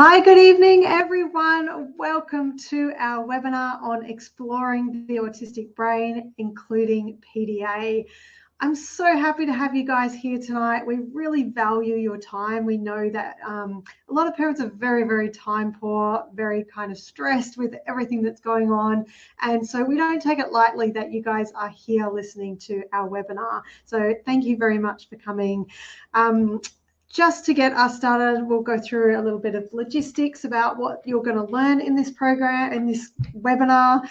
Hi, good evening, everyone. Welcome to our webinar on exploring the autistic brain, including PDA. I'm so happy to have you guys here tonight. We really value your time. We know that a lot of parents are very, very time poor, very kind of stressed with everything that's going on. And so we don't take it lightly that you guys are here listening to our webinar. So thank you very much for coming. Just to get us started, we'll go through a little bit of logistics about what you're going to learn in this program, in this webinar.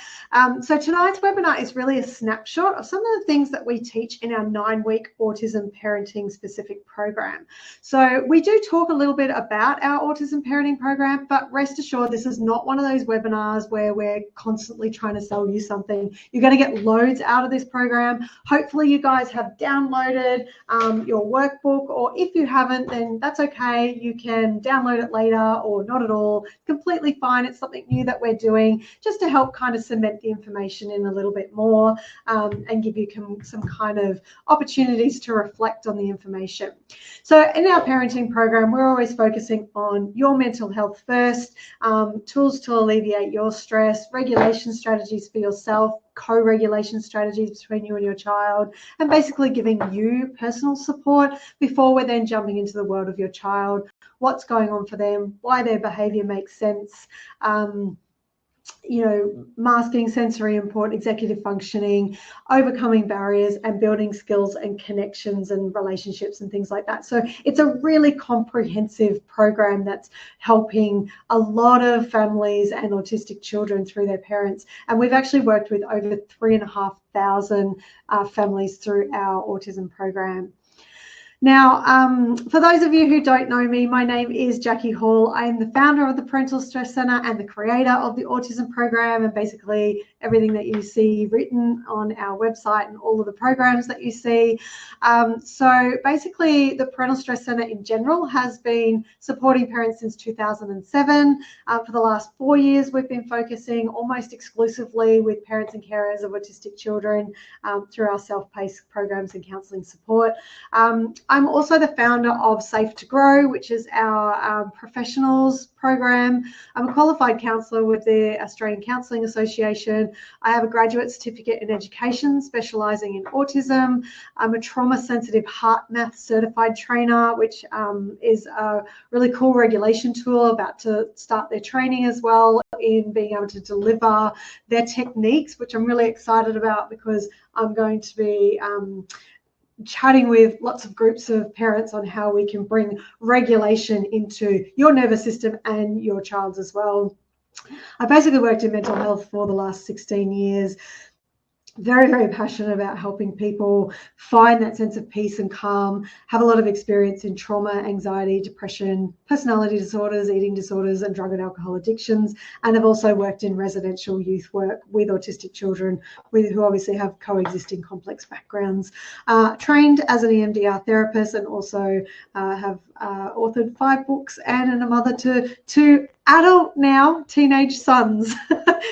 So tonight's webinar is really a snapshot of some of the things that we teach in our 9-week autism parenting specific program. So we do talk a little bit about our autism parenting program, but rest assured this is not one of those webinars where we're constantly trying to sell you something. You're going to get loads out of this program. Hopefully you guys have downloaded your workbook, or if you haven't, then that's okay. You can download it later or not at all. Completely fine. It's something new that we're doing just to help kind of cement the information in a little bit more and give you some kind of opportunities to reflect on the information. So in our parenting program, we're always focusing on your mental health first, tools to alleviate your stress, regulation strategies for yourself, co-regulation strategies between you and your child, and basically giving you personal support before we're then jumping into the world of your child, what's going on for them, why their behavior makes sense, masking sensory input, executive functioning, overcoming barriers, and building skills and connections and relationships and things like that. So it's a really comprehensive program that's helping a lot of families and autistic children through their parents. And we've actually worked with over 3,500 families through our autism program. Now, for those of you who don't know me, my name is Jackie Hall. I am the founder of the Parental Stress Centre and the creator of the Autism program, and basically everything that you see written on our website and all of the programs that you see. So basically the Parental Stress Centre in general has been supporting parents since 2007. For the last 4 years, we've been focusing almost exclusively with parents and carers of autistic children through our self-paced programs and counselling support. I'm also the founder of Safe to Grow, which is our professionals program. I'm a qualified counsellor with the Australian Counselling Association. I have a graduate certificate in education specialising in autism. I'm a trauma-sensitive heart math certified trainer, which is a really cool regulation tool, about to start their training as well in being able to deliver their techniques, which I'm really excited about because I'm going to be chatting with lots of groups of parents on how we can bring regulation into your nervous system and your child's as well. I basically worked in mental health for the last 16 years. Very, very passionate about helping people find that sense of peace and calm, have a lot of experience in trauma, anxiety, depression, personality disorders, eating disorders, and drug and alcohol addictions. And I've also worked in residential youth work with autistic children who obviously have coexisting complex backgrounds. Trained as an EMDR therapist, and also have authored 5 books and am a mother to 2 adult now teenage sons.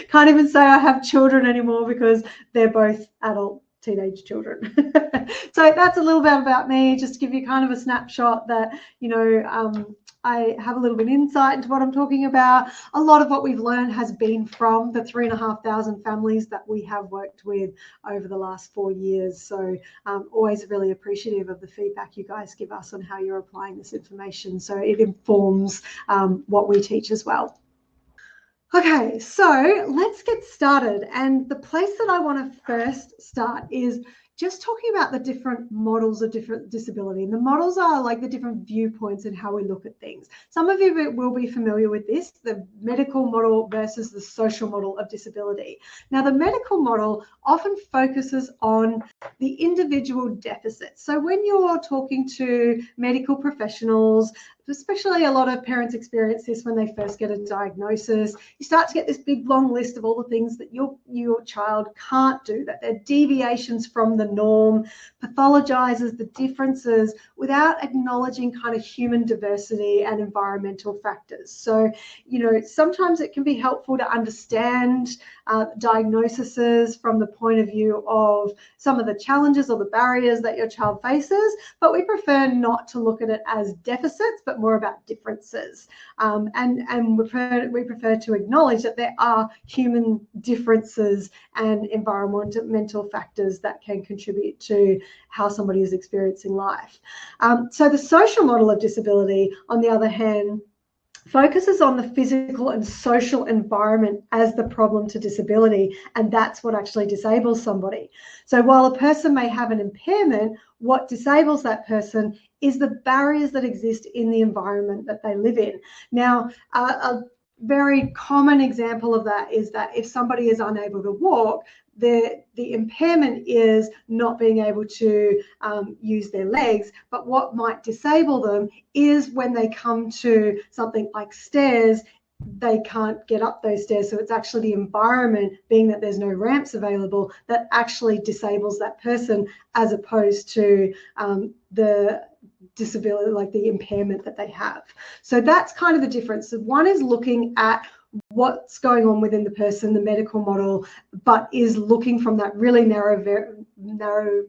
Can't even say I have children anymore because they're both adult teenage children. So that's a little bit about me, just to give you kind of a snapshot that, I have a little bit of insight into what I'm talking about. A lot of what we've learned has been from the 3,500 families that we have worked with over the last 4 years. So always really appreciative of the feedback you guys give us on how you're applying this information. So it informs what we teach as well. Okay, so let's get started. And the place that I want to first start is just talking about the different models of different disability. And the models are like the different viewpoints and how we look at things. Some of you will be familiar with this, the medical model versus the social model of disability. Now, the medical model often focuses on the individual deficits. So when you're talking to medical professionals, especially a lot of parents experience this when they first get a diagnosis, you start to get this big long list of all the things that your child can't do, that they're deviations from the norm, pathologizes the differences without acknowledging kind of human diversity and environmental factors. So, you know, sometimes it can be helpful to understand diagnoses from the point of view of some of the challenges or the barriers that your child faces, but we prefer not to look at it as deficits, but more about differences. And we prefer to acknowledge that there are human differences and environmental factors that can contribute to how somebody is experiencing life. So the social model of disability, on the other hand, focuses on the physical and social environment as the problem to disability, and that's what actually disables somebody. So while a person may have an impairment, what disables that person is the barriers that exist in the environment that they live in. Now, a very common example of that is that if somebody is unable to walk, the impairment is not being able to use their legs, but what might disable them is when they come to something like stairs, they can't get up those stairs. So it's actually the environment, being that there's no ramps available, that actually disables that person, as opposed to the disability, like the impairment that they have. So that's kind of the difference. So one is looking at what's going on within the person, the medical model, but is looking from that really narrow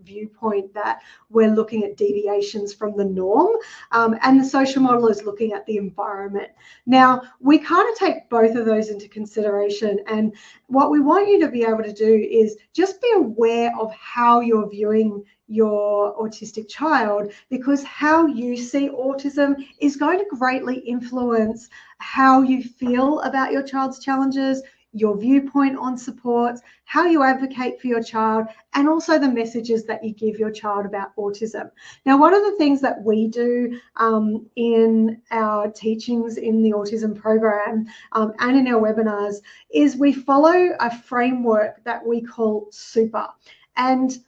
viewpoint that we're looking at deviations from the norm. And the social model is looking at the environment. Now, we kind of take both of those into consideration. And what we want you to be able to do is just be aware of how you're viewing your autistic child, because how you see autism is going to greatly influence how you feel about your child's challenges, your viewpoint on supports, how you advocate for your child, and also the messages that you give your child about autism. Now, one of the things that we do in our teachings in the autism program and in our webinars is we follow a framework that we call SUPER. And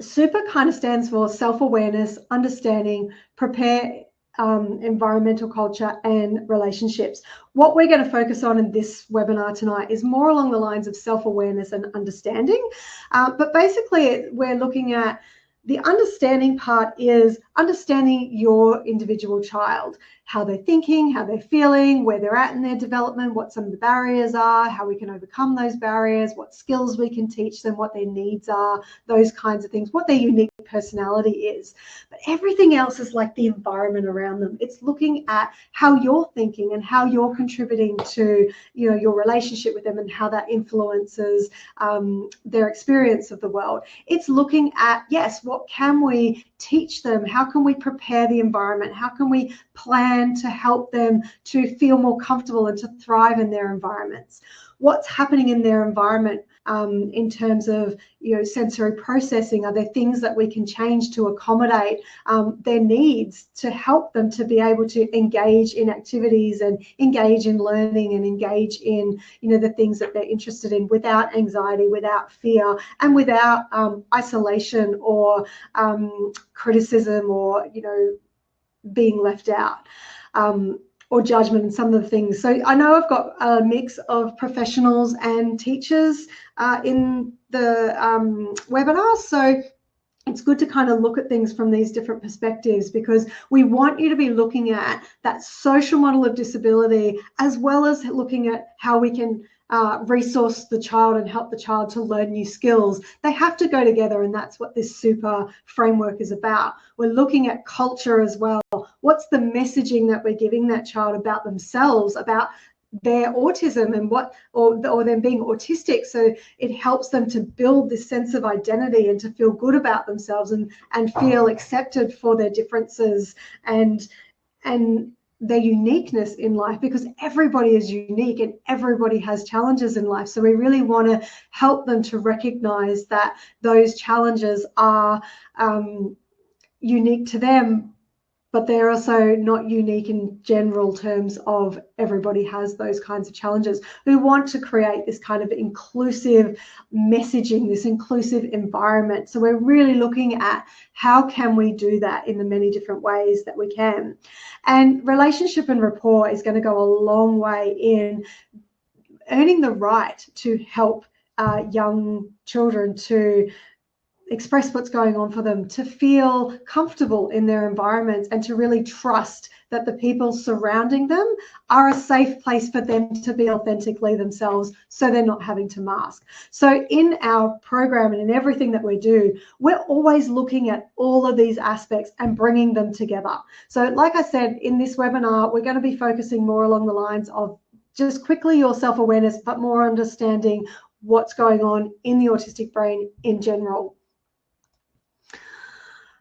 SUPER kind of stands for self-awareness, understanding, prepare, environmental culture, and relationships. What we're going to focus on in this webinar tonight is more along the lines of self-awareness and understanding. But basically, we're looking at the understanding part is understanding your individual child, how they're thinking, how they're feeling, where they're at in their development, what some of the barriers are, how we can overcome those barriers, what skills we can teach them, what their needs are, those kinds of things, what their unique personality is. But everything else is like the environment around them. It's looking at how you're thinking and how you're contributing to, you know, your relationship with them and how that influences their experience of the world. It's looking at, yes, what can we teach them? How can we prepare the environment? How can we plan to help them to feel more comfortable and to thrive in their environments? What's happening in their environment in terms of, you know, sensory processing? Are there things that we can change to accommodate their needs to help them to be able to engage in activities and engage in learning and engage in, you know, the things that they're interested in without anxiety, without fear, and without isolation or criticism or, you know, being left out. Or judgment and some of the things. So I know I've got a mix of professionals and teachers in the webinar. So it's good to kind of look at things from these different perspectives, because we want you to be looking at that social model of disability, as well as looking at how we can resource the child and help the child to learn new skills. They have to go together, and that's what this SUPER framework is about. We're looking at culture as well. What's the messaging that we're giving that child about themselves, about their autism and what, or them being autistic? So it helps them to build this sense of identity and to feel good about themselves and feel accepted for their differences and their uniqueness in life, because everybody is unique and everybody has challenges in life. So we really want to help them to recognize that those challenges are unique to them, but they're also not unique in general terms of everybody has those kinds of challenges. We want to create this kind of inclusive messaging, this inclusive environment. So we're really looking at how can we do that in the many different ways that we can. And relationship and rapport is going to go a long way in earning the right to help young children to express what's going on for them, to feel comfortable in their environments, and to really trust that the people surrounding them are a safe place for them to be authentically themselves, so they're not having to mask. So in our program and in everything that we do, we're always looking at all of these aspects and bringing them together. So like I said, in this webinar, we're going to be focusing more along the lines of just quickly your self-awareness, but more understanding what's going on in the autistic brain in general.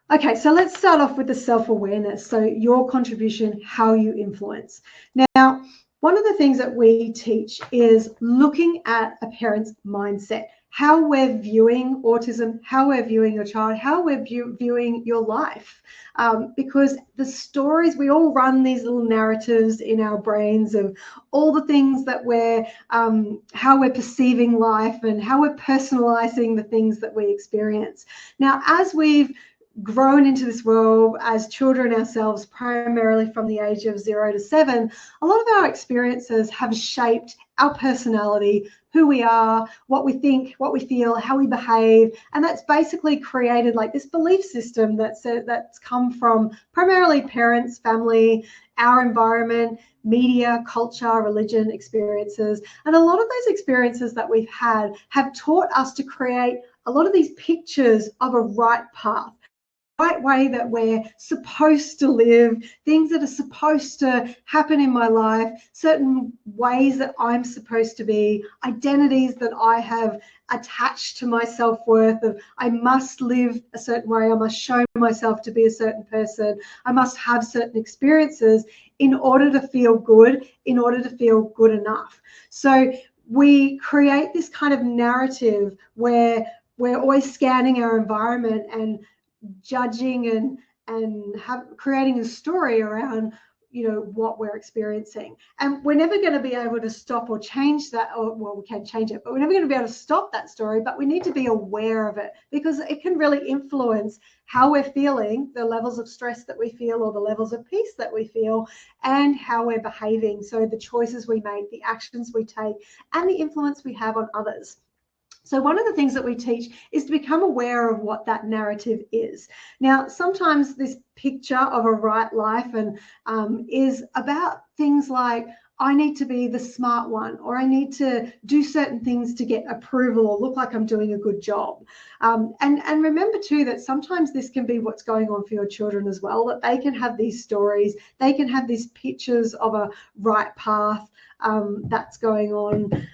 Okay, so let's start off with the self-awareness. So your contribution, how you influence. Now, one of the things that we teach is looking at a parent's mindset, how we're viewing autism, how we're viewing your child, how we're viewing your life. Because the stories, we all run these little narratives in our brains of all the things that we're, how we're perceiving life and how we're personalizing the things that we experience. Now, as we've grown into this world as children ourselves, primarily from the age of 0 to 7, a lot of our experiences have shaped our personality, who we are, what we think, what we feel, how we behave, and that's basically created like this belief system that's come from primarily parents, family, our environment, media, culture, religion, experiences. And a lot of those experiences that we've had have taught us to create a lot of these pictures of a right path, right way that we're supposed to live, things that are supposed to happen in my life, certain ways that I'm supposed to be, identities that I have attached to my self-worth of I must live a certain way, I must show myself to be a certain person, I must have certain experiences in order to feel good, in order to feel good enough. So we create this kind of narrative where we're always scanning our environment and judging and creating a story around, you know, what we're experiencing. And we're never going to be able to stop or change that, or well, we can change it, but we're never going to be able to stop that story. But we need to be aware of it, because it can really influence how we're feeling, the levels of stress that we feel or the levels of peace that we feel, and how we're behaving. So the choices we make, the actions we take, and the influence we have on others. So one of the things that we teach is to become aware of what that narrative is. Now, sometimes this picture of a right life and is about things like, I need to be the smart one, or I need to do certain things to get approval or look like I'm doing a good job. And remember too that sometimes this can be what's going on for your children as well, that they can have these stories, they can have these pictures of a right path that's going on.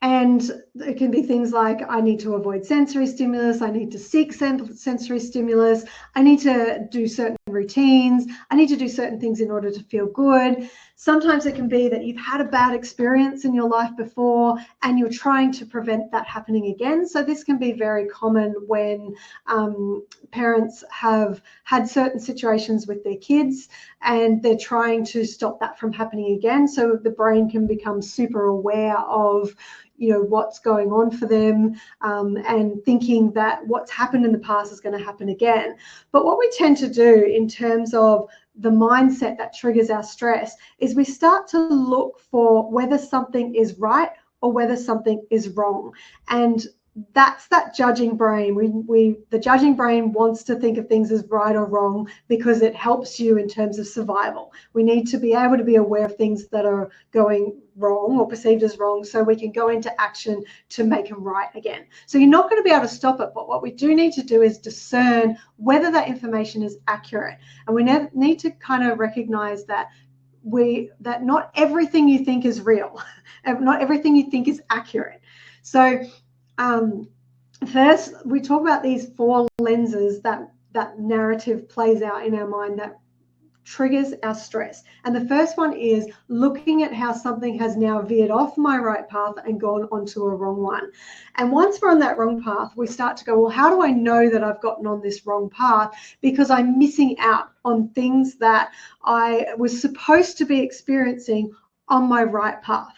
And it can be things like, I need to avoid sensory stimulus, I need to seek sensory stimulus, I need to do certain routines, I need to do certain things in order to feel good. Sometimes it can be that you've had a bad experience in your life before and you're trying to prevent that happening again. So this can be very common when parents have had certain situations with their kids and they're trying to stop that from happening again. So the brain can become super aware of, you know, what's going on for them, and thinking that what's happened in the past is going to happen again. But what we tend to do in terms of the mindset that triggers our stress is we start to look for whether something is right or whether something is wrong. And that's that judging brain. The judging brain wants to think of things as right or wrong because it helps you in terms of survival. We need to be able to be aware of things that are going wrong or perceived as wrong so we can go into action to make them right again. So you're not going to be able to stop it, but what we do need to do is discern whether that information is accurate. And we need to kind of recognize that not everything you think is real, not everything you think is accurate. So first, we talk about these 4 lenses that narrative plays out in our mind that triggers our stress. And the first one is looking at how something has now veered off my right path and gone onto a wrong one. And once we're on that wrong path, we start to go, well, how do I know that I've gotten on this wrong path? Because I'm missing out on things that I was supposed to be experiencing on my right path.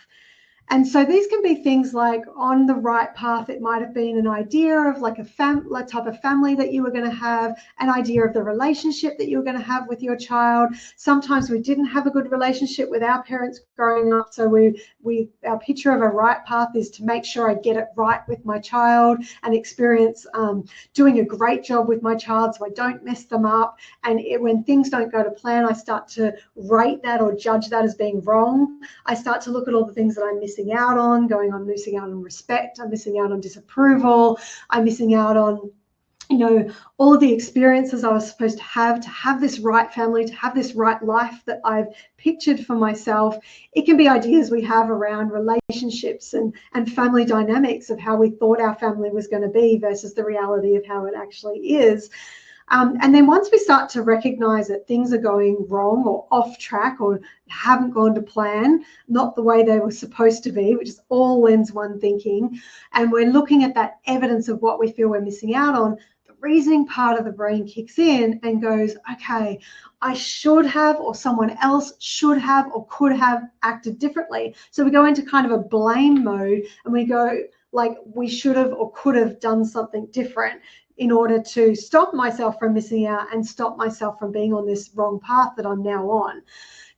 And so these can be things like on the right path, it might have been an idea of like a type of family that you were going to have, an idea of the relationship that you were going to have with your child. Sometimes we didn't have a good relationship with our parents growing up. So our picture of a right path is to make sure I get it right with my child and experience doing a great job with my child so I don't mess them up. And when things don't go to plan, I start to rate that or judge that as being wrong. I start to look at all the things that I'm missing out on, I'm missing out on respect, I'm missing out on disapproval, I'm missing out on, all of the experiences I was supposed to have this right family, to have this right life that I've pictured for myself. It can be ideas we have around relationships and family dynamics of how we thought our family was going to be versus the reality of how it actually is. And then once we start to recognize that things are going wrong or off track or haven't gone to plan, not the way they were supposed to be, which is all lens one thinking, and we're looking at that evidence of what we feel we're missing out on, the reasoning part of the brain kicks in and goes, okay, I should have, or someone else should have or could have acted differently. So we go into kind of a blame mode and we go like we should have or could have done something different in order to stop myself from missing out and stop myself from being on this wrong path that I'm now on.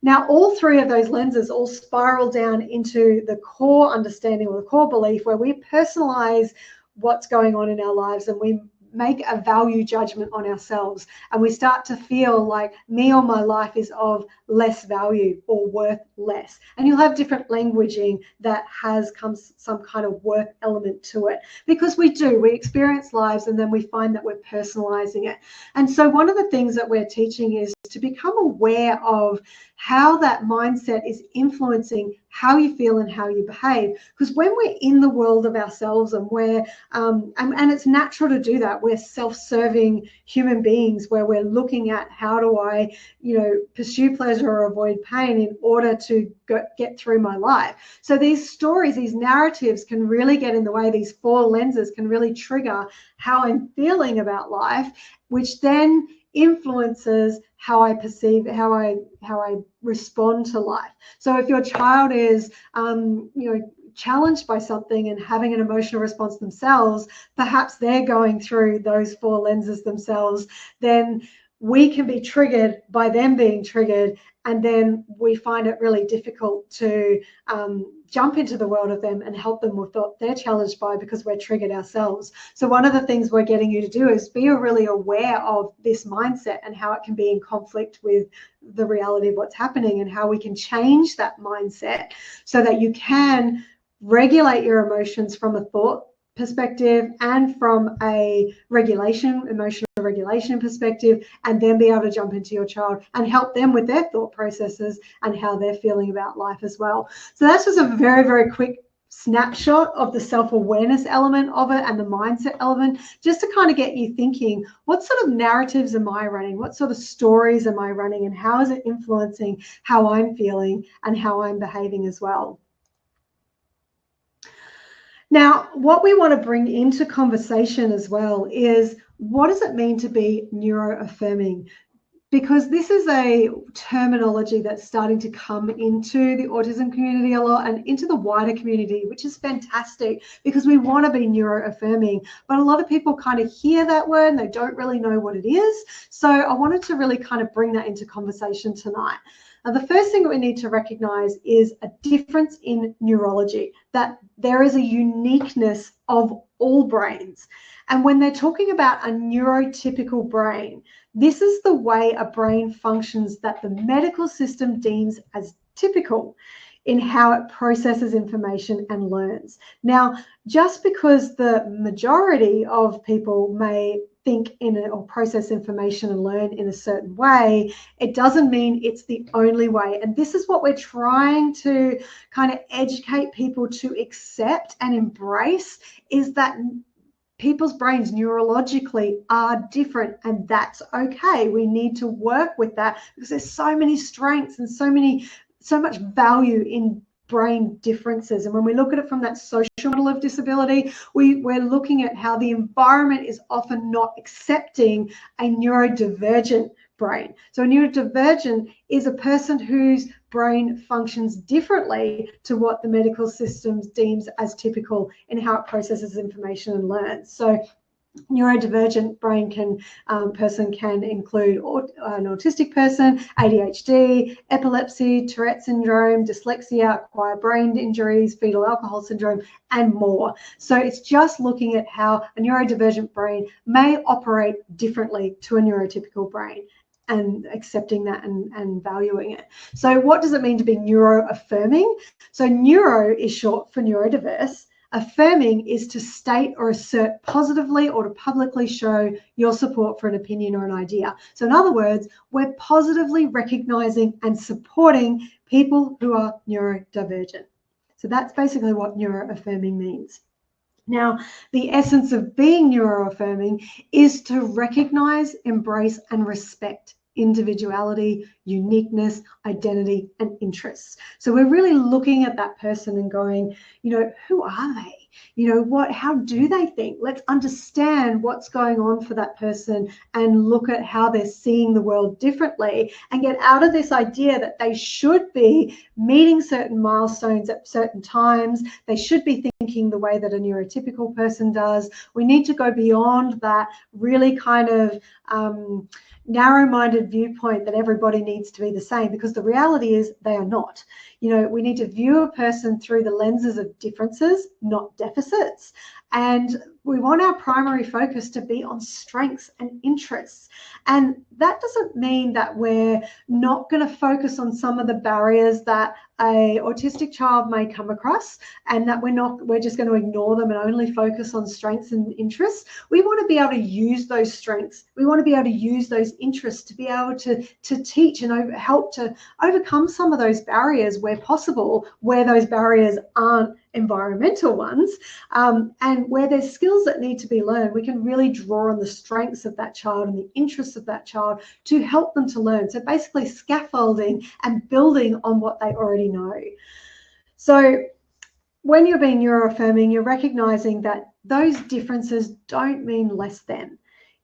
Now, all three of those lenses all spiral down into the core understanding or the core belief where we personalize what's going on in our lives and we make a value judgment on ourselves, and we start to feel like me or my life is of less value or worth less. And you'll have different languaging that has some kind of worth element to it, because we experience lives and then we find that we're personalizing it. And so one of the things that we're teaching is to become aware of how that mindset is influencing how you feel and how you behave. Because when we're in the world of ourselves and we're and it's natural to do that, we're self-serving human beings where we're looking at how do I pursue pleasure or avoid pain in order to get through my life. So these stories, these narratives can really get in the way. These four lenses can really trigger how I'm feeling about life, which then influences how I perceive, how I respond to life. So if your child is challenged by something and having an emotional response themselves, perhaps they're going through those four lenses themselves, then we can be triggered by them being triggered, and then we find it really difficult to jump into the world of them and help them with what they're challenged by because we're triggered ourselves. So one of the things we're getting you to do is be really aware of this mindset and how it can be in conflict with the reality of what's happening, and how we can change that mindset so that you can regulate your emotions from a thought perspective and from a emotional regulation perspective, and then be able to jump into your child and help them with their thought processes and how they're feeling about life as well. So that's just a very, very quick snapshot of the self-awareness element of it and the mindset element, just to kind of get you thinking, what sort of narratives am I running? What sort of stories am I running? And how is it influencing how I'm feeling and how I'm behaving as well? Now, what we want to bring into conversation as well is, what does it mean to be neuro-affirming? Because this is a terminology that's starting to come into the autism community a lot and into the wider community, which is fantastic because we want to be neuro-affirming. But a lot of people kind of hear that word and they don't really know what it is. So I wanted to really kind of bring that into conversation tonight. Now, the first thing that we need to recognize is a difference in neurology, that there is a uniqueness of all brains. And when they're talking about a neurotypical brain, this is the way a brain functions that the medical system deems as typical in how it processes information and learns. Now, just because the majority of people may think or process information and learn in a certain way, it doesn't mean it's the only way. And this is what we're trying to kind of educate people to accept and embrace, is that people's brains neurologically are different, and that's okay. We need to work with that because there's so many strengths and so much value in brain differences. And when we look at it from that social model of disability, we're looking at how the environment is often not accepting a neurodivergent brain. So a neurodivergent is a person whose brain functions differently to what the medical system deems as typical in how it processes information and learns. So neurodivergent brain person can include an autistic person, ADHD, epilepsy, Tourette syndrome, dyslexia, acquired brain injuries, fetal alcohol syndrome, and more. So it's just looking at how a neurodivergent brain may operate differently to a neurotypical brain and accepting that and valuing it. So what does it mean to be neuro-affirming? So neuro is short for neurodiverse. Affirming is to state or assert positively or to publicly show your support for an opinion or an idea. So in other words, we're positively recognizing and supporting people who are neurodivergent. So that's basically what neuro-affirming means. Now, the essence of being neuro-affirming is to recognize, embrace, and respect individuality, uniqueness, identity, and interests. So we're really looking at that person and going, who are they? How do they think? Let's understand what's going on for that person and look at how they're seeing the world differently and get out of this idea that they should be meeting certain milestones at certain times. They should be thinking the way that a neurotypical person does. We need to go beyond that really kind of narrow-minded viewpoint that everybody needs to be the same, because the reality is they are not. We need to view a person through the lenses of differences, not deficits. And we want our primary focus to be on strengths and interests. And that doesn't mean that we're not going to focus on some of the barriers that an autistic child may come across, and that we're just going to ignore them and only focus on strengths and interests. We want to be able to use those strengths. We want to be able to use those interests to be able to teach and help to overcome some of those barriers where possible, where those barriers aren't environmental ones, and where there's skills that need to be learned. We can really draw on the strengths of that child and the interests of that child to help them to learn. So basically scaffolding and building on what they already know. So when you're being neuro-affirming, you're recognizing that those differences don't mean less than.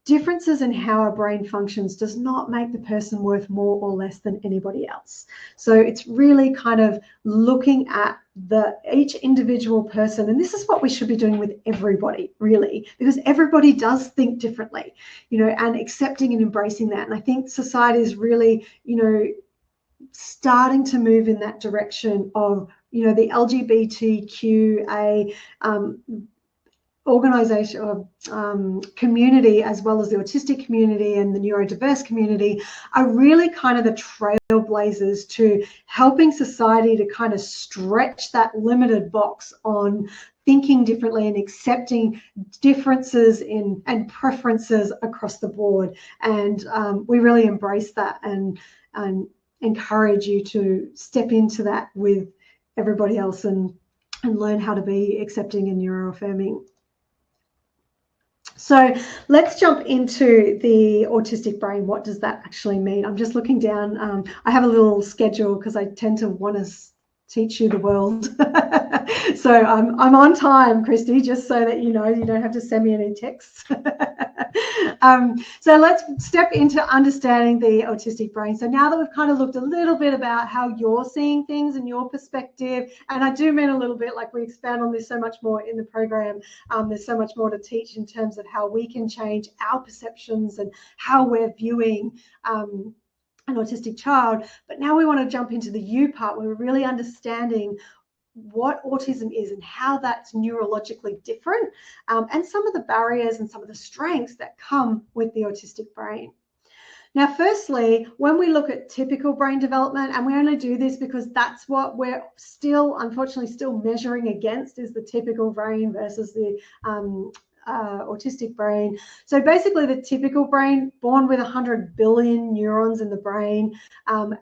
Differences in how our brain functions does not make the person worth more or less than anybody else. So it's really kind of looking at each individual person, and this is what we should be doing with everybody, really, because everybody does think differently, and accepting and embracing that. And I think society is really, starting to move in that direction of, the LGBTQA organization or community, as well as the autistic community and the neurodiverse community, are really kind of the trailblazers to helping society to kind of stretch that limited box on thinking differently and accepting differences and preferences across the board. And we really embrace that and encourage you to step into that with everybody else and learn how to be accepting and neuro-affirming. So let's jump into the autistic brain. What does that actually mean? I'm just looking down. I have a little schedule because I tend to want to teach you the world. So I'm on time, Christy, just so that you don't have to send me any texts. So let's step into understanding the autistic brain. So now that we've kind of looked a little bit about how you're seeing things and your perspective, and I do mean a little bit, like we expand on this so much more in the program. There's so much more to teach in terms of how we can change our perceptions and how we're viewing an autistic child. But now we want to jump into the you part, where we're really understanding what autism is and how that's neurologically different, and some of the barriers and some of the strengths that come with the autistic brain. Now, firstly, when we look at typical brain development, and we only do this because that's what we're unfortunately still measuring against, is the typical brain versus the autistic brain. So basically the typical brain, born with 100 billion neurons in the brain.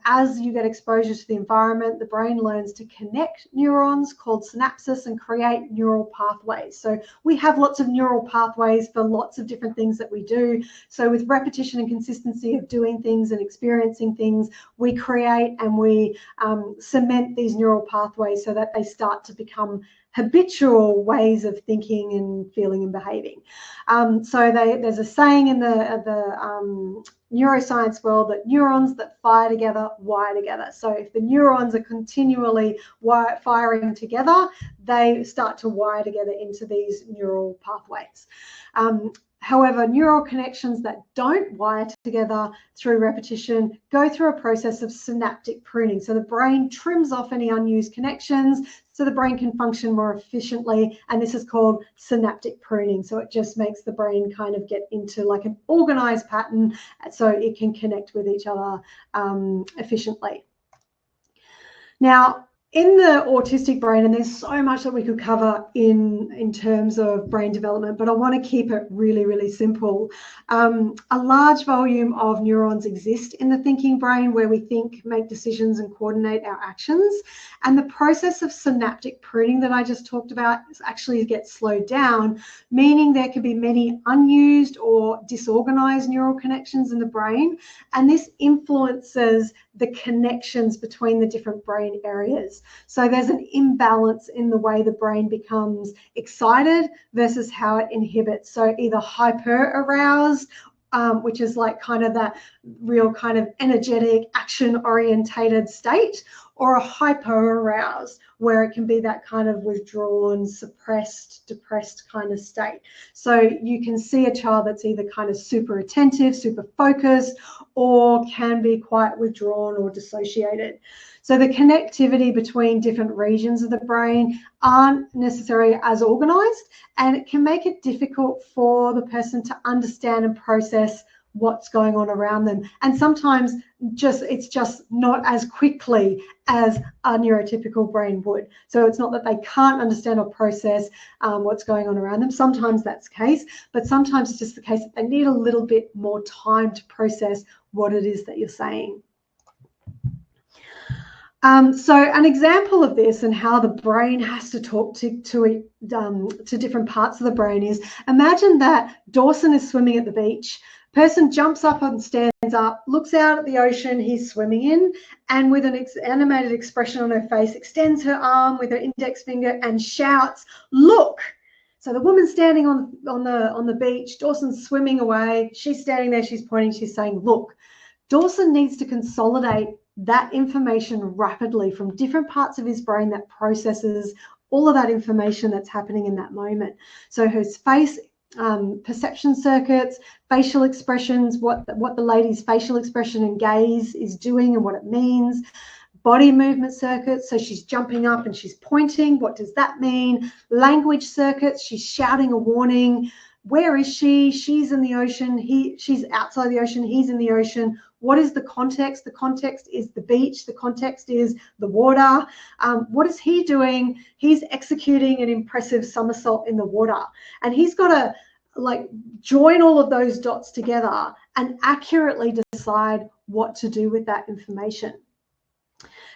As you get exposure to the environment, the brain learns to connect neurons called synapses and create neural pathways. So we have lots of neural pathways for lots of different things that we do. So with repetition and consistency of doing things and experiencing things, we create and we cement these neural pathways so that they start to become habitual ways of thinking and feeling and behaving. So there's a saying in the neuroscience world that neurons that fire together wire together. So if the neurons are continually firing together, they start to wire together into these neural pathways. However, neural connections that don't wire together through repetition go through a process of synaptic pruning. So the brain trims off any unused connections so the brain can function more efficiently, and this is called synaptic pruning. So it just makes the brain kind of get into like an organized pattern so it can connect with each other efficiently. Now, in the autistic brain, and there's so much that we could cover in terms of brain development, but I want to keep it really, really simple. A large volume of neurons exist in the thinking brain where we think, make decisions, and coordinate our actions. And the process of synaptic pruning that I just talked about actually gets slowed down, meaning there can be many unused or disorganized neural connections in the brain. And this influences the connections between the different brain areas. So there's an imbalance in the way the brain becomes excited versus how it inhibits. So either hyper-aroused, which is like kind of that real kind of energetic, action-orientated state, or a hypo-aroused, where it can be that kind of withdrawn, suppressed, depressed kind of state. So you can see a child that's either kind of super attentive, super focused, or can be quite withdrawn or dissociated. So the connectivity between different regions of the brain aren't necessarily as organized, and it can make it difficult for the person to understand and process what's going on around them. And sometimes it's just not as quickly as a neurotypical brain would. So it's not that they can't understand or process what's going on around them. Sometimes that's the case, but sometimes it's just the case that they need a little bit more time to process what it is that you're saying. So an example of this and how the brain has to talk to different parts of the brain is, imagine that Dawson is swimming at the beach. Person jumps up and stands up, looks out at the ocean he's swimming in, and with an animated expression on her face, extends her arm with her index finger and shouts, "Look!" So the woman's standing on the beach, Dawson's swimming away, she's standing there, she's pointing, she's saying, "Look." Dawson needs to consolidate that information rapidly from different parts of his brain that processes all of that information that's happening in that moment. So his face perception circuits, facial expressions, what the lady's facial expression and gaze is doing and what it means, body movement circuits, so she's jumping up and she's pointing, what does that mean? Language circuits, she's shouting a warning. Where is she? She's in the ocean. She's outside the ocean. He's in the ocean. What is the context? The context is the beach. The context is the water. What is he doing? He's executing an impressive somersault in the water. And he's got to like join all of those dots together and accurately decide what to do with that information.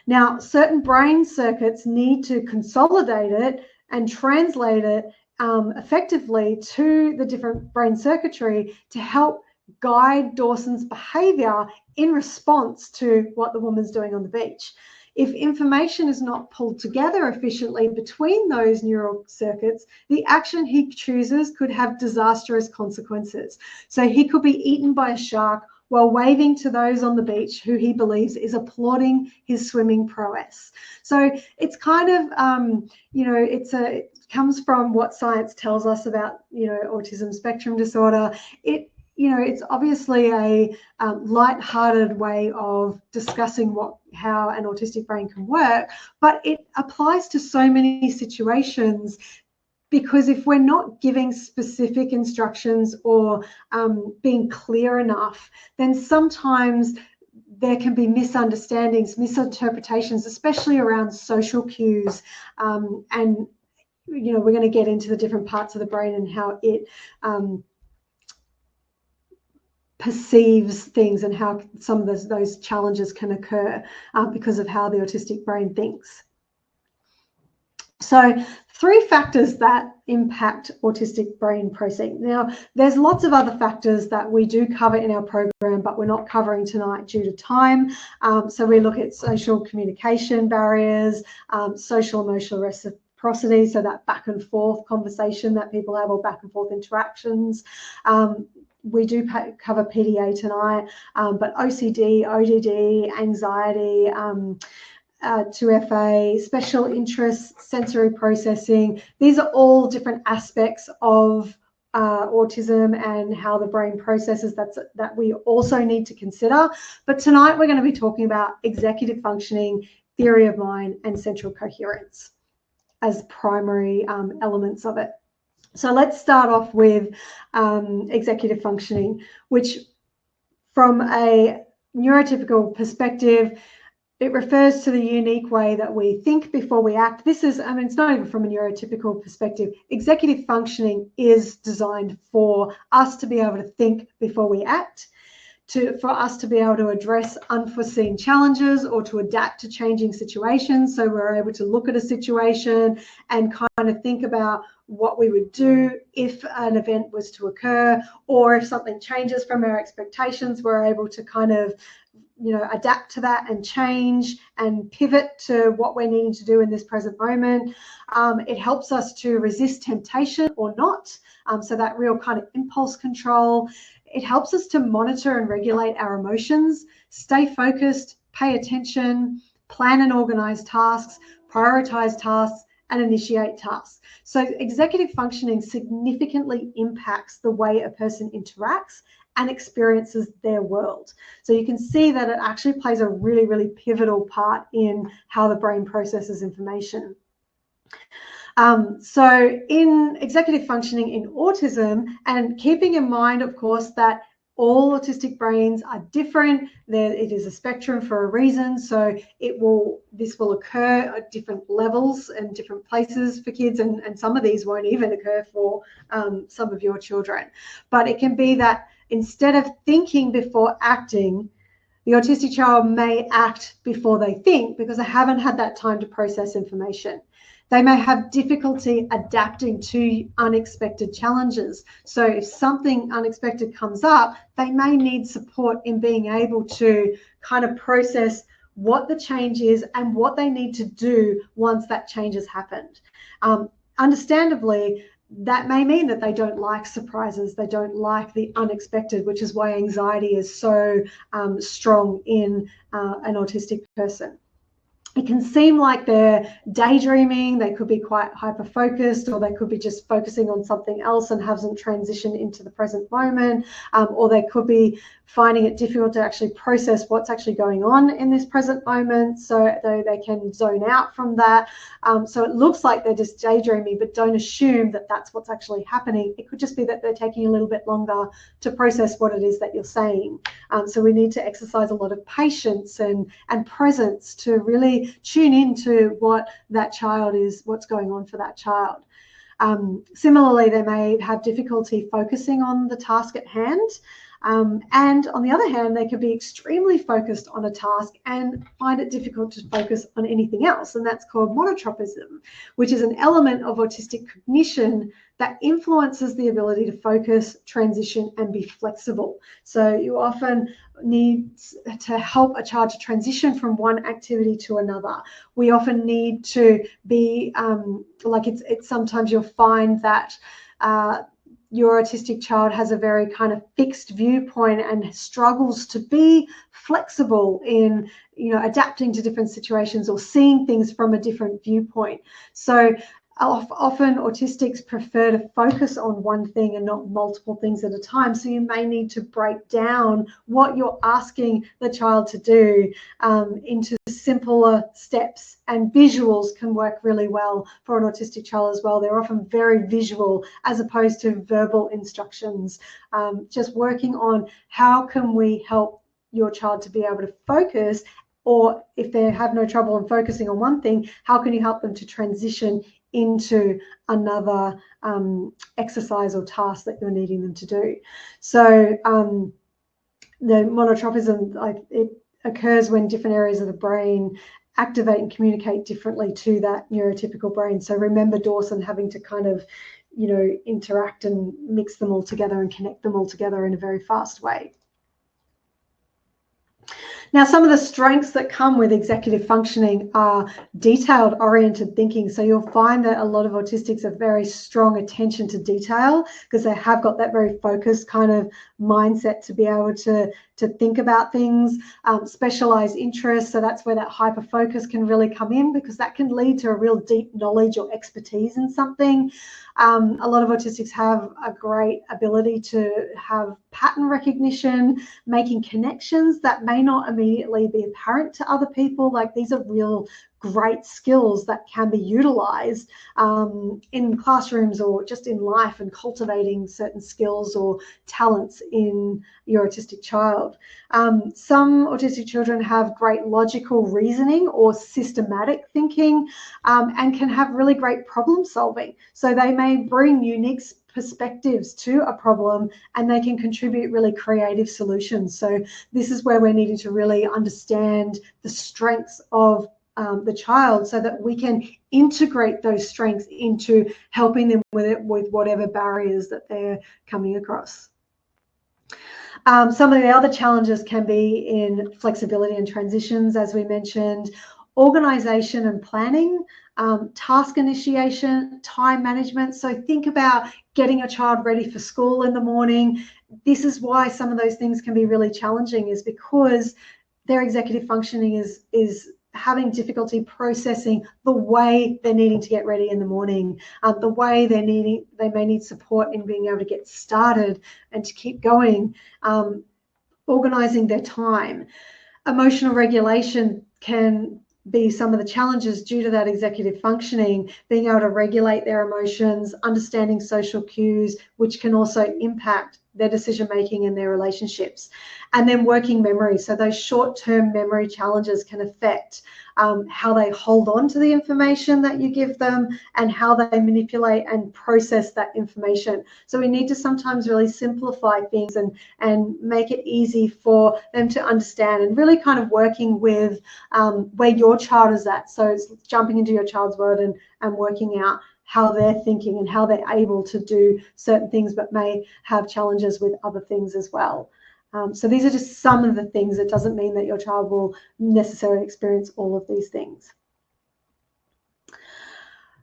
Now, certain brain circuits need to consolidate it and translate it effectively to the different brain circuitry to help guide Dawson's behavior in response to what the woman's doing on the beach. If information is not pulled together efficiently between those neural circuits, the action he chooses could have disastrous consequences. So he could be eaten by a shark while waving to those on the beach who he believes is applauding his swimming prowess. So it's kind of, it comes from what science tells us about, autism spectrum disorder. It's obviously a light-hearted way of discussing how an autistic brain can work, but it applies to so many situations, because if we're not giving specific instructions or being clear enough, then sometimes there can be misunderstandings, misinterpretations, especially around social cues. And we're going to get into the different parts of the brain and how it perceives things and how some of those challenges can occur because of how the autistic brain thinks. So 3 factors that impact autistic brain processing. Now, there's lots of other factors that we do cover in our program, but we're not covering tonight due to time. So we look at social communication barriers, social emotional reciprocity, so that back and forth conversation that people have, or back and forth interactions. We do cover PDA tonight, but OCD, ODD, anxiety, 2FA, special interests, sensory processing. These are all different aspects of autism and how the brain processes that we also need to consider. But tonight we're going to be talking about executive functioning, theory of mind, and central coherence as primary elements of it. So let's start off with executive functioning, which from a neurotypical perspective, it refers to the unique way that we think before we act. This is, I mean, it's not even from a neurotypical perspective. Executive functioning is designed for us to be able to think before we act, for us to be able to address unforeseen challenges or to adapt to changing situations. So we're able to look at a situation and kind of think about what we would do if an event was to occur, or if something changes from our expectations, we're able to kind of, you know, adapt to that and change and pivot to what we're needing to do in this present moment. It helps us to resist temptation or not. So that real kind of impulse control. It helps us to monitor and regulate our emotions, stay focused, pay attention, plan and organize tasks, prioritize tasks, and initiate tasks. So executive functioning significantly impacts the way a person interacts and experiences their world. So you can see that it actually plays a really, really pivotal part in how the brain processes information. So in executive functioning in autism, and keeping in mind, of course, that all autistic brains are different. It is a spectrum for a reason. So this will occur at different levels and different places for kids, and some of these won't even occur for some of your children. But it can be that instead of thinking before acting, the autistic child may act before they think because they haven't had that time to process information. They may have difficulty adapting to unexpected challenges. So if something unexpected comes up, they may need support in being able to kind of process what the change is and what they need to do once that change has happened. Understandably, that may mean that they don't like surprises, they don't like the unexpected, which is why anxiety is so strong in an autistic person. It can seem like they're daydreaming, they could be quite hyper-focused, or they could be just focusing on something else and hasn't transitioned into the present moment, or they could be finding it difficult to actually process what's actually going on in this present moment, so they can zone out from that. So it looks like they're just daydreaming, but don't assume that that's what's actually happening. It could just be that they're taking a little bit longer to process what it is that you're saying. So we need to exercise a lot of patience and presence to really tune into what that child is, what's going on for that child. Similarly, they may have difficulty focusing on the task at hand. And on the other hand, they could be extremely focused on a task and find it difficult to focus on anything else. And that's called monotropism, which is an element of autistic cognition that influences the ability to focus, transition, and be flexible. So you often need to help a child to transition from one activity to another. We often need to be it's sometimes you'll find that your autistic child has a very kind of fixed viewpoint and struggles to be flexible in, adapting to different situations or seeing things from a different viewpoint. So often autistics prefer to focus on one thing and not multiple things at a time. So you may need to break down what you're asking the child to do into simpler steps, and visuals can work really well for an autistic child as well. They're often very visual as opposed to verbal instructions. Just working on how can we help your child to be able to focus, or if they have no trouble in focusing on one thing, how can you help them to transition into another exercise or task that you're needing them to do. So the monotropism, it occurs when different areas of the brain activate and communicate differently to that neurotypical brain. So remember Dawson having to kind of, interact and mix them all together and connect them all together in a very fast way. Now, some of the strengths that come with executive functioning are detailed oriented thinking. So you'll find that a lot of autistics have very strong attention to detail because they have got that very focused kind of mindset to be able to think about things. Specialized interests, so that's where that hyper focus can really come in, because that can lead to a real deep knowledge or expertise in something. A lot of autistics have a great ability to have pattern recognition, making connections that may not immediately be apparent to other people. Like, these are real great skills that can be utilized in classrooms or just in life, and cultivating certain skills or talents in your autistic child. Some autistic children have great logical reasoning or systematic thinking, and can have really great problem solving. So they may bring unique perspectives to a problem, and they can contribute really creative solutions. So this is where we're needing to really understand the strengths of the child, so that we can integrate those strengths into helping them with whatever barriers that they're coming across. Some of the other challenges can be in flexibility and transitions, as we mentioned, organization and planning, task initiation, time management. So think about getting your child ready for school in the morning. This is why some of those things can be really challenging, is because their executive functioning is having difficulty processing the way they're needing to get ready in the morning, the way they may need support in being able to get started and to keep going, organizing their time. Emotional regulation can be some of the challenges due to that executive functioning, being able to regulate their emotions, understanding social cues, which can also impact their decision making and their relationships. And then working memory. So those short-term memory challenges can affect how they hold on to the information that you give them and how they manipulate and process that information. So we need to sometimes really simplify things and make it easy for them to understand, and really kind of working with where your child is at. So it's jumping into your child's world and working out how they're thinking and how they're able to do certain things, but may have challenges with other things as well. So these are just some of the things. It doesn't mean that your child will necessarily experience all of these things.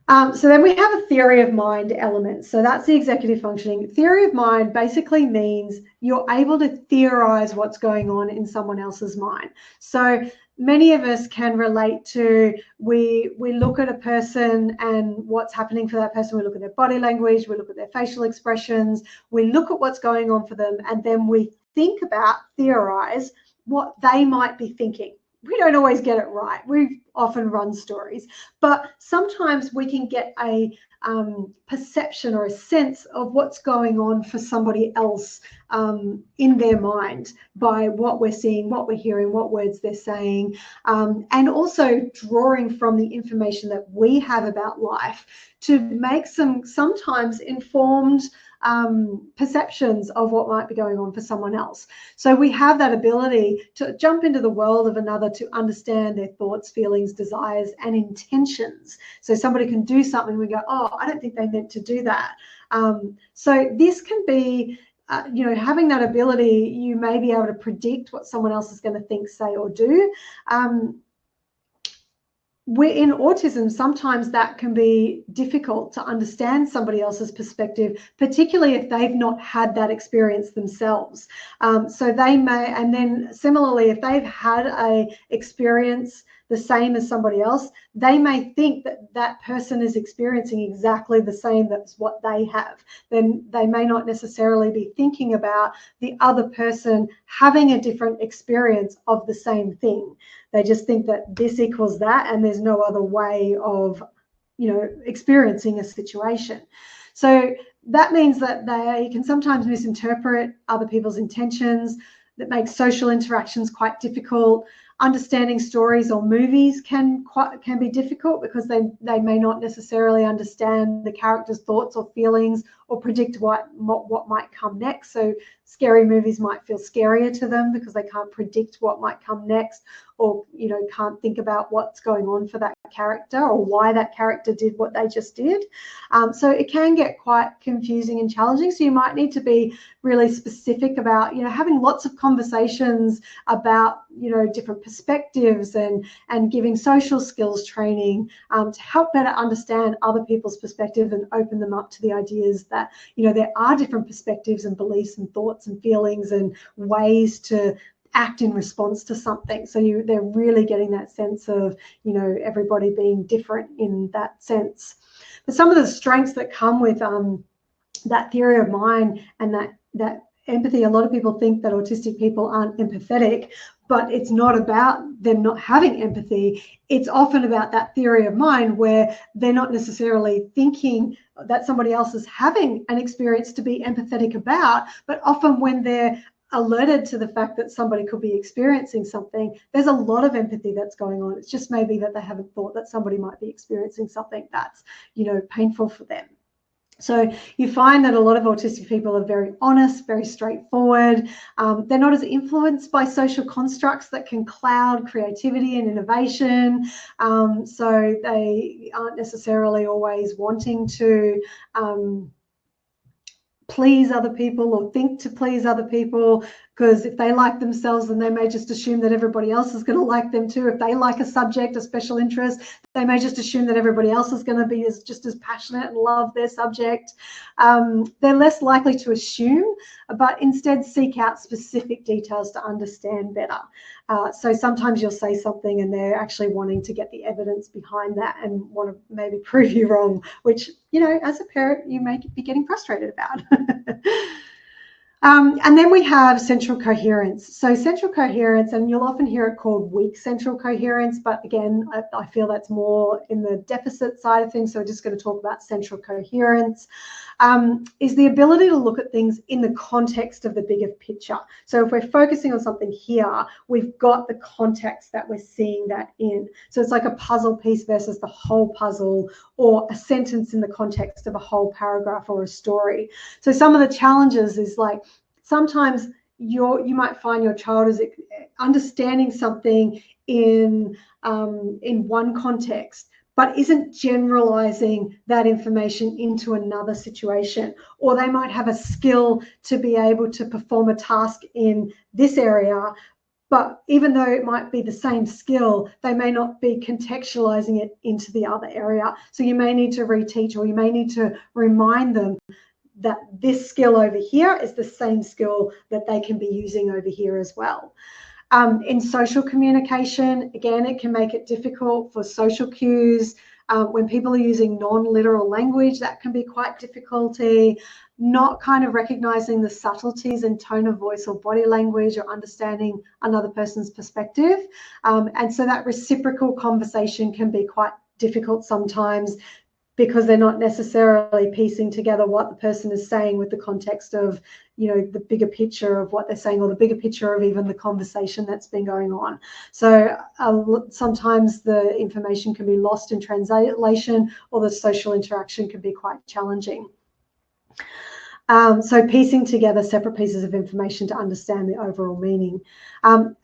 So then we have a theory of mind element. So that's the executive functioning. Theory of mind basically means you're able to theorize what's going on in someone else's mind. So many of us can relate to, we look at a person and what's happening for that person. We look at their body language, we look at their facial expressions, we look at what's going on for them, and then we think about, theorize what they might be thinking. We don't always get it right. We often run stories, but sometimes we can get a perception or a sense of what's going on for somebody else in their mind by what we're seeing, what we're hearing, what words they're saying, and also drawing from the information that we have about life to make some sometimes informed perceptions of what might be going on for someone else. So we have that ability to jump into the world of another to understand their thoughts, feelings, desires, and intentions. So somebody can do something, we go, oh, I don't think they meant to do that. So this can be, having that ability, you may be able to predict what someone else is going to think, say, or do. In autism, sometimes that can be difficult to understand somebody else's perspective, particularly if they've not had that experience themselves. So they may, and then similarly, if they've had a experience the same as somebody else, they may think that that person is experiencing exactly the same as what they have. Then they may not necessarily be thinking about the other person having a different experience of the same thing. They just think that this equals that, and there's no other way of, experiencing a situation. So that means that they can sometimes misinterpret other people's intentions. That makes social interactions quite difficult. Understanding stories or movies can be difficult because they may not necessarily understand the character's thoughts or feelings or predict what might come next. So scary movies might feel scarier to them because they can't predict what might come next, or can't think about what's going on for that character or why that character did what they just did. So it can get quite confusing and challenging. So you might need to be really specific about having lots of conversations about different perspectives and giving social skills training to help better understand other people's perspective and open them up to the ideas that there are different perspectives and beliefs and thoughts and feelings and ways to act in response to something. So they're really getting that sense of everybody being different in that sense. But some of the strengths that come with that theory of mind and that empathy, a lot of people think that autistic people aren't empathetic, but it's not about them not having empathy. It's often about that theory of mind where they're not necessarily thinking that somebody else is having an experience to be empathetic about, but often when they're alerted to the fact that somebody could be experiencing something, there's a lot of empathy that's going on. It's just maybe that they haven't thought that somebody might be experiencing something that's painful for them. So you find that a lot of autistic people are very honest, very straightforward. They're not as influenced by social constructs that can cloud creativity and innovation. So they aren't necessarily always wanting to please other people or think to please other people, because if they like themselves, then they may just assume that everybody else is going to like them too. If they like a subject, a special interest, they may just assume that everybody else is going to be just as passionate and love their subject. They're less likely to assume, but instead seek out specific details to understand better. So sometimes you'll say something and they're actually wanting to get the evidence behind that and want to maybe prove you wrong, which, as a parent, you may be getting frustrated about. And then we have central coherence. So central coherence, and you'll often hear it called weak central coherence, but again, I feel that's more in the deficit side of things. So we're just going to talk about central coherence, is the ability to look at things in the context of the bigger picture. So if we're focusing on something here, we've got the context that we're seeing that in. So it's like a puzzle piece versus the whole puzzle, or a sentence in the context of a whole paragraph or a story. So some of the challenges is like, sometimes you might find your child is understanding something in one context, but isn't generalizing that information into another situation. Or they might have a skill to be able to perform a task in this area, but even though it might be the same skill, they may not be contextualizing it into the other area. So you may need to reteach, or you may need to remind them that this skill over here is the same skill that they can be using over here as well. In social communication, again, it can make it difficult for social cues. When people are using non-literal language, that can be quite difficulty. Not kind of recognizing the subtleties in tone of voice or body language, or understanding another person's perspective. And so that reciprocal conversation can be quite difficult sometimes, because they're not necessarily piecing together what the person is saying with the context of, the bigger picture of what they're saying, or the bigger picture of even the conversation that's been going on. So sometimes the information can be lost in translation, or the social interaction can be quite challenging. So piecing together separate pieces of information to understand the overall meaning.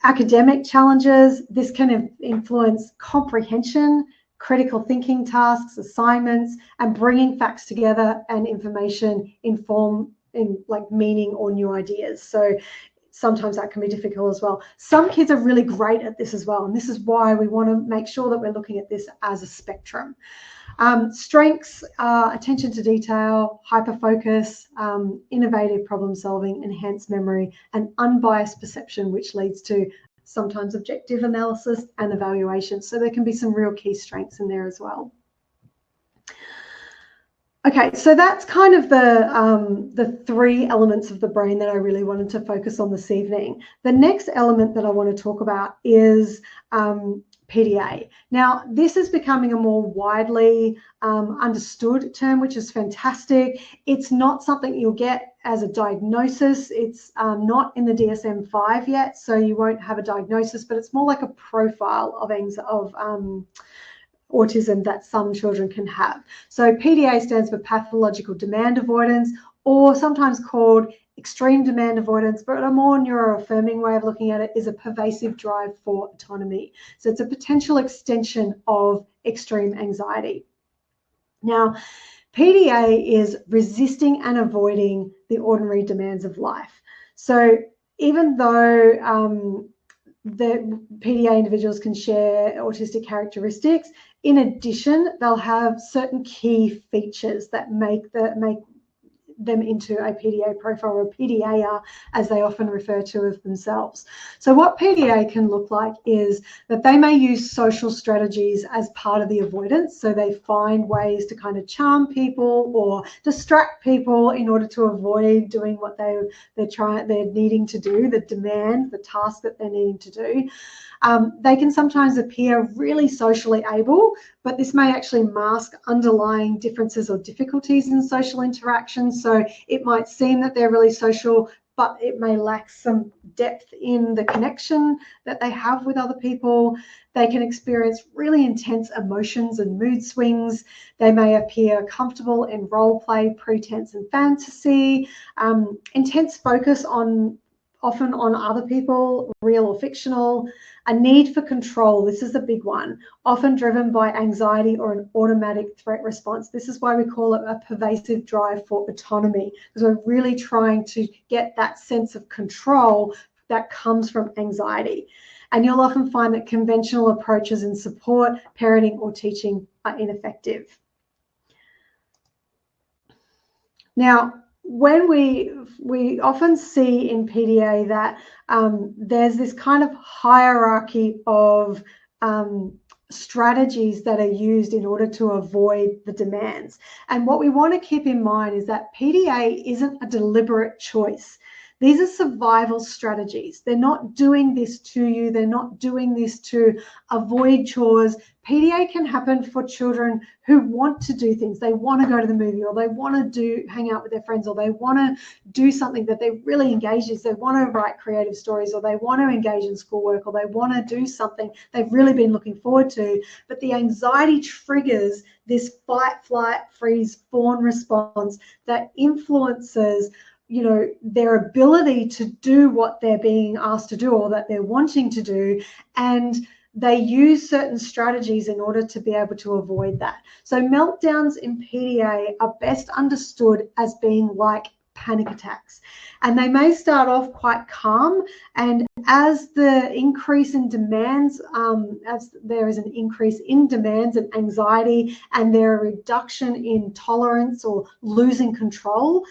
Academic challenges, this can influence comprehension, critical thinking tasks, assignments, and bringing facts together and information in meaning or new ideas. So sometimes that can be difficult as well. Some kids are really great at this as well, and this is why we want to make sure that we're looking at this as a spectrum. Strengths are attention to detail, hyperfocus, innovative problem solving, enhanced memory, and unbiased perception, which leads to sometimes objective analysis and evaluation. So there can be some real key strengths in there as well. Okay, so that's kind of the three elements of the brain that I really wanted to focus on this evening. The next element that I want to talk about is PDA. Now, this is becoming a more widely understood term, which is fantastic. It's not something you'll get as a diagnosis. It's not in the DSM-5 yet, so you won't have a diagnosis, but it's more like a profile of autism that some children can have. So PDA stands for Pathological Demand Avoidance, or sometimes called extreme demand avoidance, but a more neuro-affirming way of looking at it is a pervasive drive for autonomy. So it's a potential extension of extreme anxiety. Now, PDA is resisting and avoiding the ordinary demands of life. So even though the PDA individuals can share autistic characteristics, in addition, they'll have certain key features that make them into a PDA profile, or a PDAer, as they often refer to of themselves. So what PDA can look like is that they may use social strategies as part of the avoidance. So they find ways to kind of charm people or distract people in order to avoid doing what they're needing to do, the task that they're needing to do. They can sometimes appear really socially able, but this may actually mask underlying differences or difficulties in social interactions. So it might seem that they're really social, but it may lack some depth in the connection that they have with other people. They can experience really intense emotions and mood swings. They may appear comfortable in role play, pretense, and fantasy. Intense focus often on other people, real or fictional. A need for control, this is a big one, often driven by anxiety or an automatic threat response. This is why we call it a pervasive drive for autonomy, because we're really trying to get that sense of control that comes from anxiety. And you'll often find that conventional approaches in support, parenting, or teaching are ineffective. Now, when we often see in PDA that there's this kind of hierarchy of strategies that are used in order to avoid the demands. And what we want to keep in mind is that PDA isn't a deliberate choice. These are survival strategies. They're not doing this to you. They're not doing this to avoid chores. PDA can happen for children who want to do things. They want to go to the movie, or they want to hang out with their friends, or they want to do something that they're really engaged in. They want to write creative stories, or they want to engage in schoolwork, or they want to do something they've really been looking forward to. But the anxiety triggers this fight, flight, freeze, fawn response that influences their ability to do what they're being asked to do or that they're wanting to do, and they use certain strategies in order to be able to avoid that. So meltdowns in PDA are best understood as being like panic attacks, and they may start off quite calm, and as the increase in demands, as there is an increase in demands and anxiety, and there a reduction in tolerance or losing control,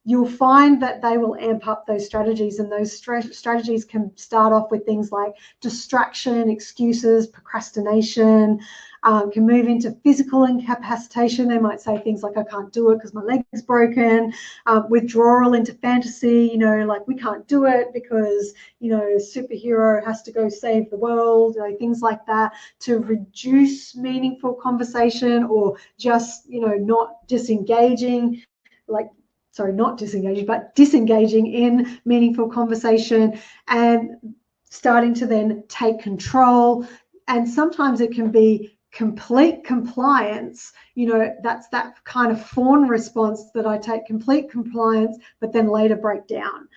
you'll find that they will amp up those strategies, and those strategies can start off with things like distraction, excuses, procrastination, can move into physical incapacitation. They might say things like, I can't do it because my leg's broken, withdrawal into fantasy, like we can't do it because, a superhero has to go save the world, things like that, to reduce meaningful conversation, or just, not disengaging, not disengaging, but disengaging in meaningful conversation, and starting to then take control. And sometimes it can be complete compliance, that's that kind of fawn response that I take complete compliance, but then later break down.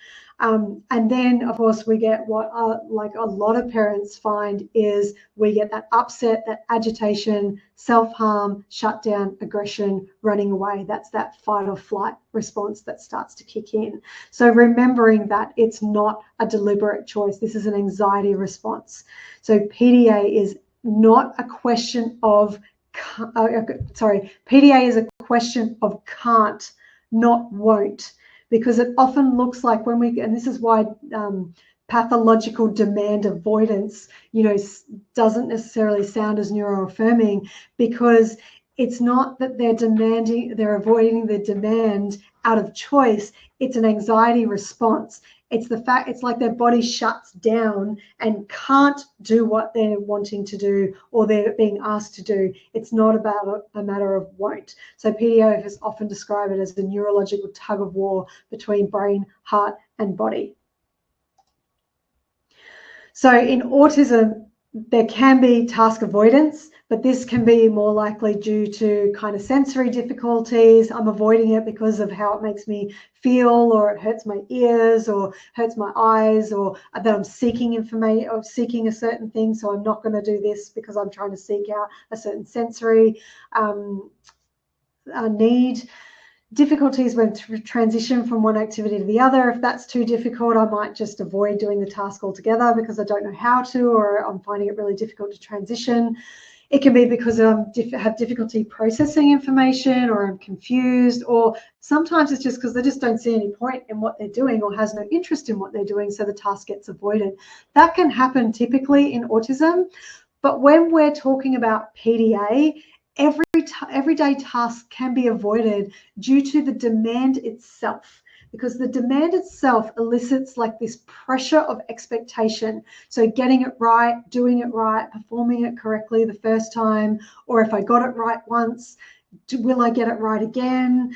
And then, of course, we get what like a lot of parents find is we get that upset, that agitation, self-harm, shutdown, aggression, running away. That's that fight or flight response that starts to kick in. So remembering that it's not a deliberate choice. This is an anxiety response. So PDA is not a question of, PDA is a question of can't, not won't. Because it often looks like and this is why pathological demand avoidance, doesn't necessarily sound as neuro-affirming, because it's not that they're avoiding the demand out of choice. It's an anxiety response. It's like their body shuts down and can't do what they're wanting to do or they're being asked to do. It's not about a matter of won't. So PDA has often described it as the neurological tug of war between brain, heart, and body. So in autism, There can be task avoidance, but this can be more likely due to kind of sensory difficulties. I'm avoiding it because of how it makes me feel, or it hurts my ears, or hurts my eyes, or that I'm seeking information or seeking a certain thing. So I'm not going to do this because I'm trying to seek out a certain sensory need. Difficulties when transition from one activity to the other. If that's too difficult, I might just avoid doing the task altogether because I don't know how to, or I'm finding it really difficult to transition. It can be because I have difficulty processing information, or I'm confused, or sometimes it's just because they just don't see any point in what they're doing, or has no interest in what they're doing, so the task gets avoided. That can happen typically in autism, but when we're talking about PDA, everyday tasks can be avoided due to the demand itself, because the demand itself elicits like this pressure of expectation. So getting it right, doing it right, performing it correctly the first time, or if I got it right once, will I get it right again?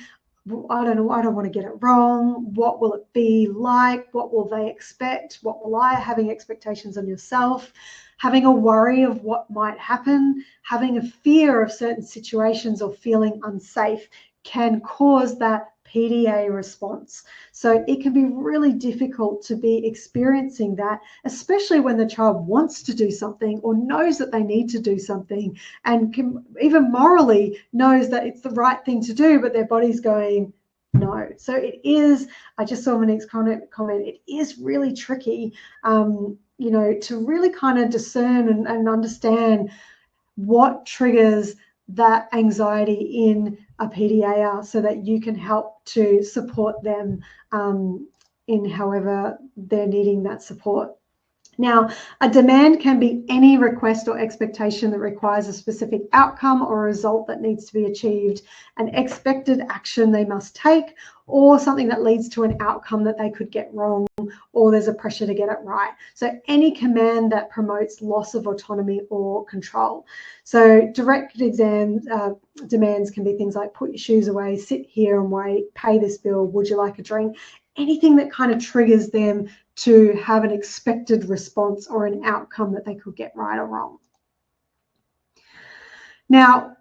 I don't know, I don't want to get it wrong. What will it be like? What will they expect? What will I, having expectations on yourself, having a worry of what might happen, having a fear of certain situations, or feeling unsafe can cause that PDA response. So it can be really difficult to be experiencing that, especially when the child wants to do something, or knows that they need to do something, and can even morally knows that it's the right thing to do, but their body's going, no. So it is, I just saw Monique's comment, it is really tricky, you know, to really kind of discern and understand what triggers that anxiety in a PDAer, so that you can help to support them in however they're needing that support. Now, a demand can be any request or expectation that requires a specific outcome or a result that needs to be achieved, an expected action they must take, or something that leads to an outcome that they could get wrong, or there's a pressure to get it right. So any command that promotes loss of autonomy or control. So direct demands can be things like put your shoes away, sit here and wait, pay this bill, would you like a drink? Anything that kind of triggers them to have an expected response or an outcome that they could get right or wrong. Now,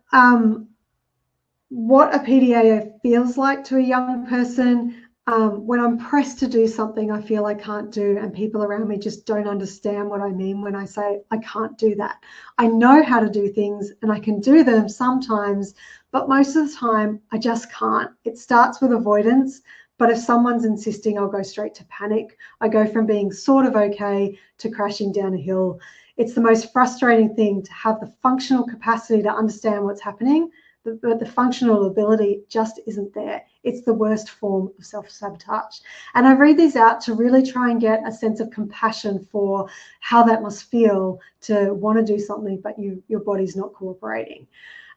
what a PDA feels like to a young person, when I'm pressed to do something I feel I can't do, and people around me just don't understand what I mean when I say I can't do that. I know how to do things and I can do them sometimes, but most of the time I just can't. It starts with avoidance. But if someone's insisting, I'll go straight to panic. I go from being sort of okay to crashing down a hill. It's the most frustrating thing to have the functional capacity to understand what's happening, but the functional ability just isn't there. It's the worst form of self-sabotage. And I read these out to really try and get a sense of compassion for how that must feel to want to do something, but your body's not cooperating.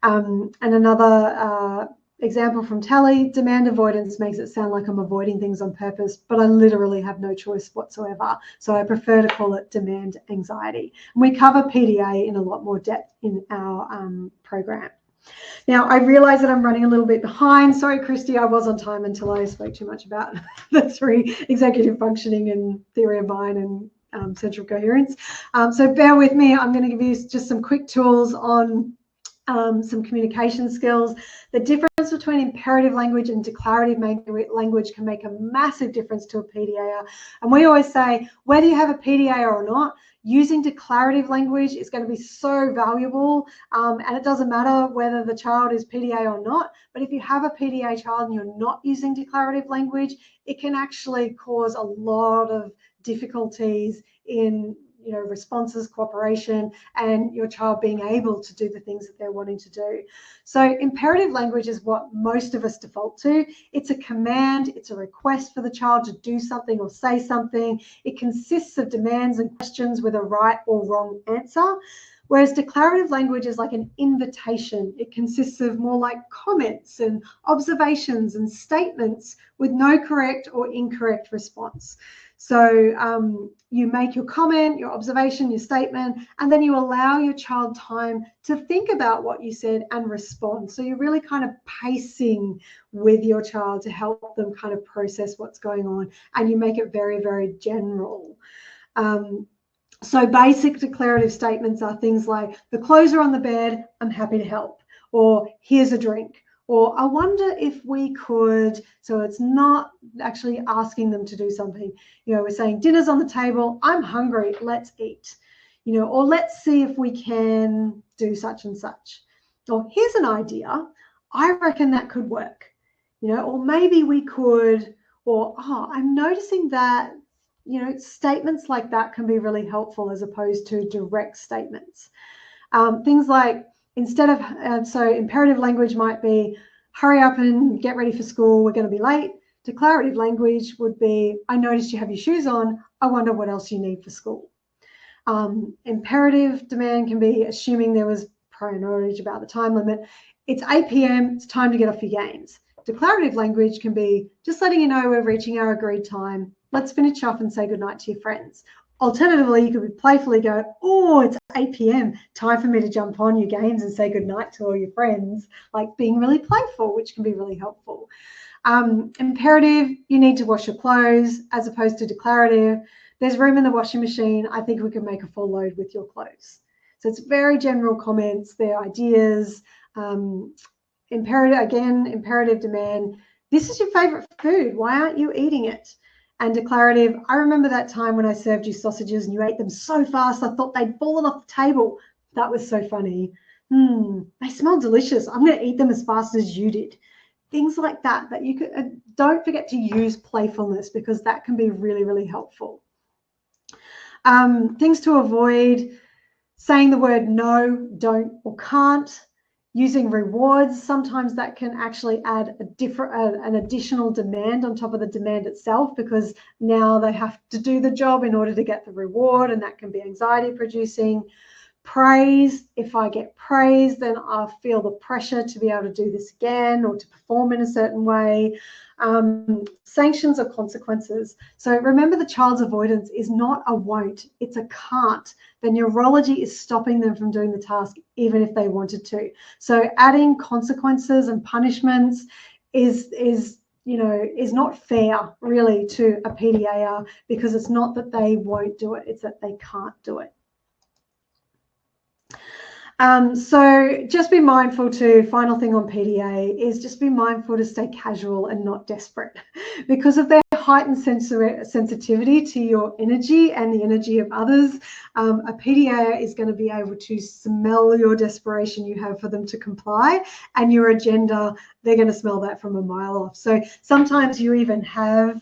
And another example from Tally, demand avoidance makes it sound like I'm avoiding things on purpose, but I literally have no choice whatsoever. So I prefer to call it demand anxiety. And we cover PDA in a lot more depth in our program. Now, I realize that I'm running a little bit behind. Sorry, Christy, I was on time until I spoke too much about the 3 executive functioning and theory of mind and central coherence. So bear with me. I'm going to give you just some quick tools on some communication skills. The difference between imperative language and declarative language can make a massive difference to a PDAer. And we always say, whether you have a PDAer or not, using declarative language is going to be so valuable. And it doesn't matter whether the child is PDA or not, but if you have a PDA child and you're not using declarative language, it can actually cause a lot of difficulties in responses, cooperation, and your child being able to do the things that they're wanting to do. So imperative language is what most of us default to. It's a command, it's a request for the child to do something or say something. It consists of demands and questions with a right or wrong answer. Whereas declarative language is like an invitation. It consists of more like comments and observations and statements with no correct or incorrect response. So you make your comment, your observation, your statement, and then you allow your child time to think about what you said and respond. So you're really kind of pacing with your child to help them kind of process what's going on, and you make it very, very general. So basic declarative statements are things like, the clothes are on the bed, I'm happy to help, or here's a drink, or I wonder if we could. So it's not actually asking them to do something. We're saying dinner's on the table, I'm hungry, let's eat. Or let's see if we can do such and such. Or here's an idea, I reckon that could work. Or maybe we could, or I'm noticing that, statements like that can be really helpful as opposed to direct statements. Things like, instead of, so imperative language might be, hurry up and get ready for school, we're going to be late. Declarative language would be, I noticed you have your shoes on, I wonder what else you need for school. Imperative demand can be, assuming there was prior knowledge about the time limit, it's 8 p.m, it's time to get off your games. Declarative language can be, just letting you know we're reaching our agreed time, let's finish off and say goodnight to your friends. Alternatively, you could be playfully go, oh, it's 8 p.m, time for me to jump on your games and say goodnight to all your friends, like being really playful, which can be really helpful. Imperative, you need to wash your clothes, as opposed to declarative, there's room in the washing machine, I think we can make a full load with your clothes. So it's very general comments, they're ideas. Imperative, again, imperative demand, this is your favorite food, why aren't you eating it? And declarative, I remember that time when I served you sausages and you ate them so fast I thought they'd fallen off the table. That was so funny. They smell delicious, I'm going to eat them as fast as you did. Things like that you could, don't forget to use playfulness, because that can be really, really helpful. Things to avoid, saying the word no, don't, or can't. Using rewards, sometimes that can actually add an additional demand on top of the demand itself, because now they have to do the job in order to get the reward, and that can be anxiety producing. Praise, if I get praise, then I'll feel the pressure to be able to do this again or to perform in a certain way. Sanctions or consequences. So remember, the child's avoidance is not a won't, it's a can't. The neurology is stopping them from doing the task even if they wanted to. So adding consequences and punishments is not fair really to a PDAer, because it's not that they won't do it, it's that they can't do it. So just be mindful to, final thing on PDA is just be mindful to stay casual and not desperate, because of their heightened sensitivity to your energy and the energy of others. A PDA is going to be able to smell your desperation you have for them to comply, and your agenda, they're going to smell that from a mile off. So sometimes you even have,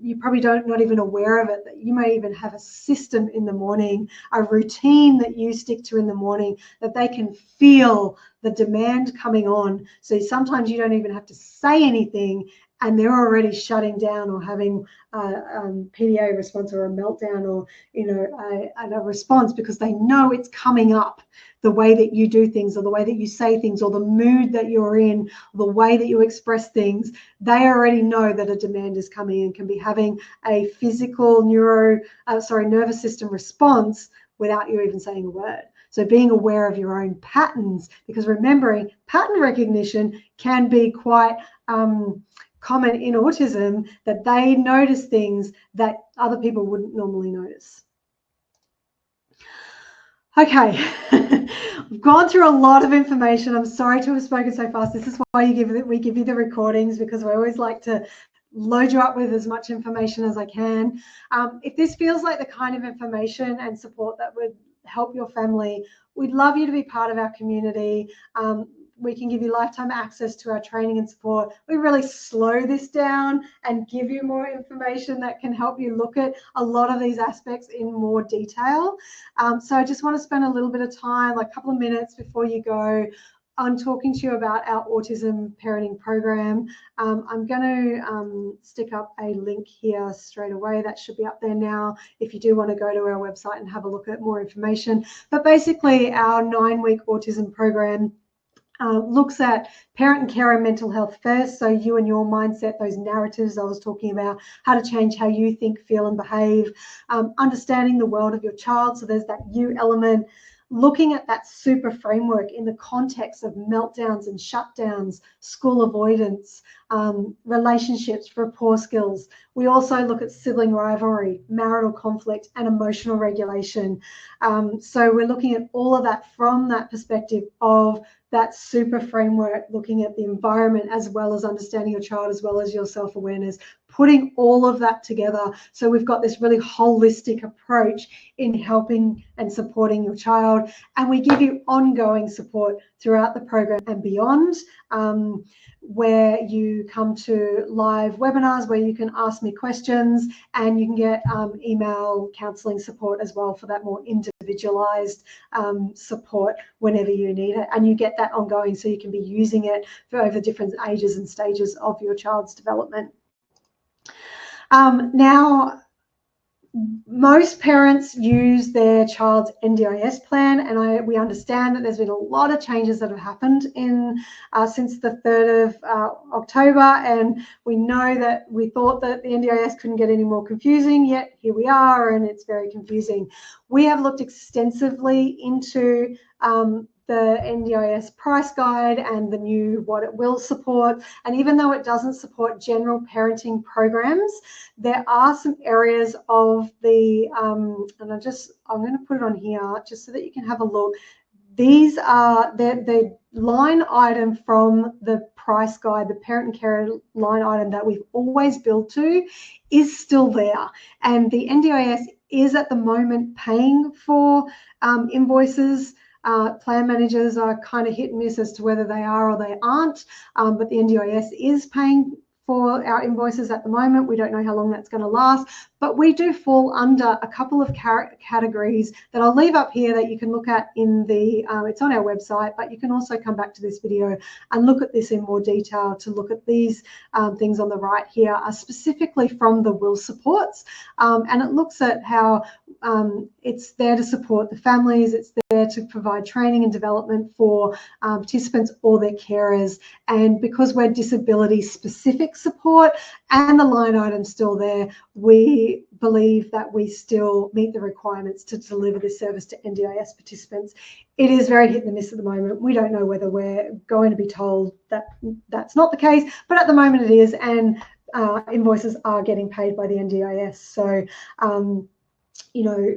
you probably not even aware of it, that you may even have a system in the morning, a routine that you stick to in the morning, that they can feel the demand coming on. So sometimes you don't even have to say anything, and they're already shutting down or having a PDA response or a meltdown, or a response, because they know it's coming up. The way that you do things, or the way that you say things, or the mood that you're in, or the way that you express things, they already know that a demand is coming, and can be having a physical nervous system response without you even saying a word. So being aware of your own patterns, because remembering pattern recognition can be quite common in autism, that they notice things that other people wouldn't normally notice. Okay, I've gone through a lot of information. I'm sorry to have spoken so fast. This is why we give you the recordings, because we always like to load you up with as much information as I can. If this feels like the kind of information and support that would help your family, we'd love you to be part of our community. We can give you lifetime access to our training and support. We really slow this down and give you more information that can help you look at a lot of these aspects in more detail. So I just want to spend a little bit of time, like a couple of minutes before you go, on talking to you about our autism parenting program. I'm going to stick up a link here straight away. That should be up there now if you do want to go to our website and have a look at more information. But basically, our 9-week autism program looks at parent and carer mental health first. So you and your mindset, those narratives I was talking about, how to change how you think, feel and behave, understanding the world of your child. So there's that you element. looking at that super framework in the context of meltdowns and shutdowns, school avoidance, relationships, rapport skills. We also look at sibling rivalry, marital conflict, and emotional regulation. So we're looking at all of that from that perspective of that super framework, looking at the environment as well as understanding your child, as well as your self-awareness, putting all of that together. So we've got this really holistic approach in helping and supporting your child. And we give you ongoing support throughout the program and beyond, where you come to live webinars where you can ask me questions, and you can get email counselling support as well for that more individualised support whenever you need it. And you get that ongoing, so you can be using it for over different ages and stages of your child's development. Now, most parents use their child's NDIS plan, and we understand that there's been a lot of changes that have happened since the 3rd of October, and we know that we thought that the NDIS couldn't get any more confusing, yet here we are, and it's very confusing. We have looked extensively into the NDIS price guide and the new what it will support. And even though it doesn't support general parenting programs, there are some areas of the, and I'm going to put it on here just so that you can have a look. These are the line item from the price guide, the parent and carer line item that we've always billed to is still there. And the NDIS is at the moment paying for invoices. Plan managers are kind of hit and miss as to whether they are or they aren't, but the NDIS is paying for our invoices at the moment. We don't know how long that's going to last, but we do fall under a couple of categories that I'll leave up here that you can look at in the, it's on our website, but you can also come back to this video and look at this in more detail to look at these things on the right here are specifically from the will supports, and it looks at how it's there to support the families, it's there to provide training and development for participants or their carers. And because we're disability specific support and the line item's still there, we believe that we still meet the requirements to deliver this service to NDIS participants. It is very hit and miss at the moment. We don't know whether we're going to be told that that's not the case, but at the moment it is, and invoices are getting paid by the NDIS. So, you know,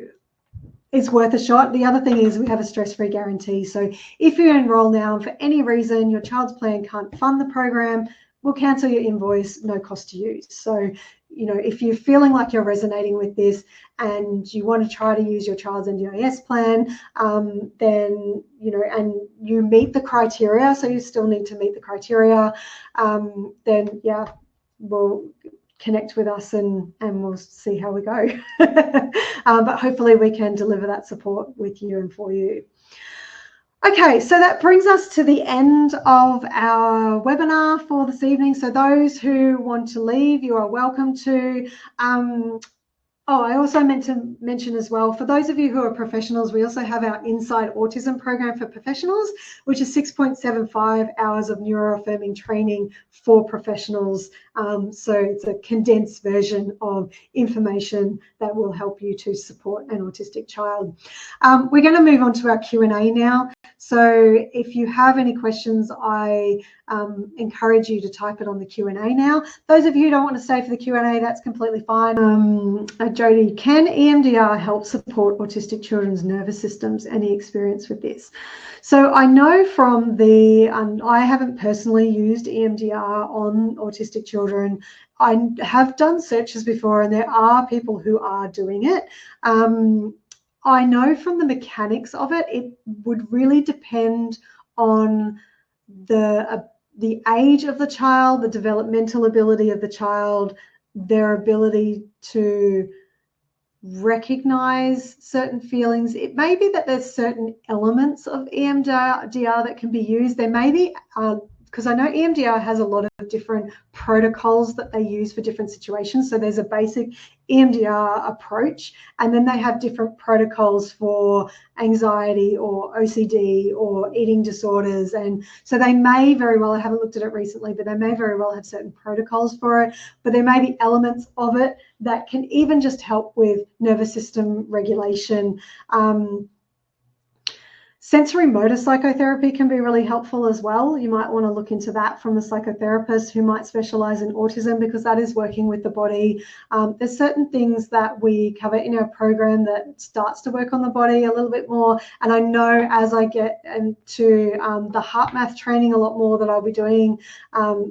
it's worth a shot. The other thing is we have a stress-free guarantee. So if you enroll now and for any reason your child's plan can't fund the program, we'll cancel your invoice, no cost to you. So, you know, if you're feeling like you're resonating with this and you want to try to use your child's NDIS plan, then, you know, and you meet the criteria, so you still need to meet the criteria, then yeah, we'll connect with us and we'll see how we go. But hopefully we can deliver that support with you and for you. Okay, so that brings us to the end of our webinar for this evening. So those who want to leave, you are welcome to. I also meant to mention as well, for those of you who are professionals, we also have our Inside Autism program for professionals, which is 6.75 hours of neuro-affirming training for professionals. So it's a condensed version of information that will help you to support an autistic child. We're going to move on to our Q&A now. So if you have any questions, I encourage you to type it on the Q&A now. Those of you who don't want to stay for the Q&A, that's completely fine. Jody, can EMDR help support autistic children's nervous systems? Any experience with this? So I know from the, I haven't personally used EMDR on autistic children. I have done searches before and there are people who are doing it. I know from the mechanics of it, it would really depend on the age of the child, the developmental ability of the child, their ability to recognize certain feelings. It may be that there's certain elements of EMDR that can be used. There may be, because I know EMDR has a lot of different protocols that they use for different situations. So there's a basic EMDR approach, and then they have different protocols for anxiety or OCD or eating disorders. And so they may very well, I haven't looked at it recently, but they may very well have certain protocols for it. But there may be elements of it that can even just help with nervous system regulation. Sensory motor psychotherapy can be really helpful as well. You might want to look into that from a psychotherapist who might specialize in autism, because that is working with the body. There's certain things that we cover in our program that starts to work on the body a little bit more. And I know as I get into the heart math training a lot more that I'll be doing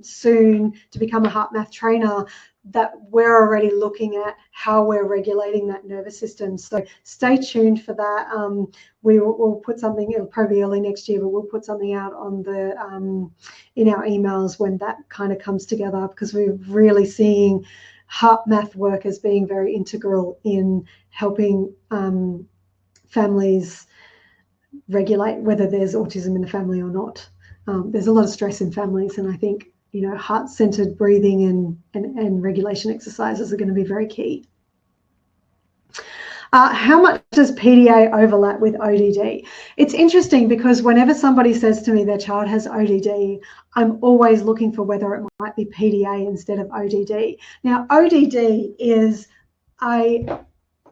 soon to become a heart math trainer, that we're already looking at how we're regulating that nervous system. So stay tuned for that. We'll put something, it'll probably be early next year, but we'll put something out on the in our emails when that kind of comes together, because we're really seeing heart math work as being very integral in helping families regulate whether there's autism in the family or not. There's a lot of stress in families, and I think, you know, heart-centered breathing and regulation exercises are going to be very key. How much does PDA overlap with ODD? It's interesting, because whenever somebody says to me their child has ODD, I'm always looking for whether it might be PDA instead of ODD. Now, ODD is a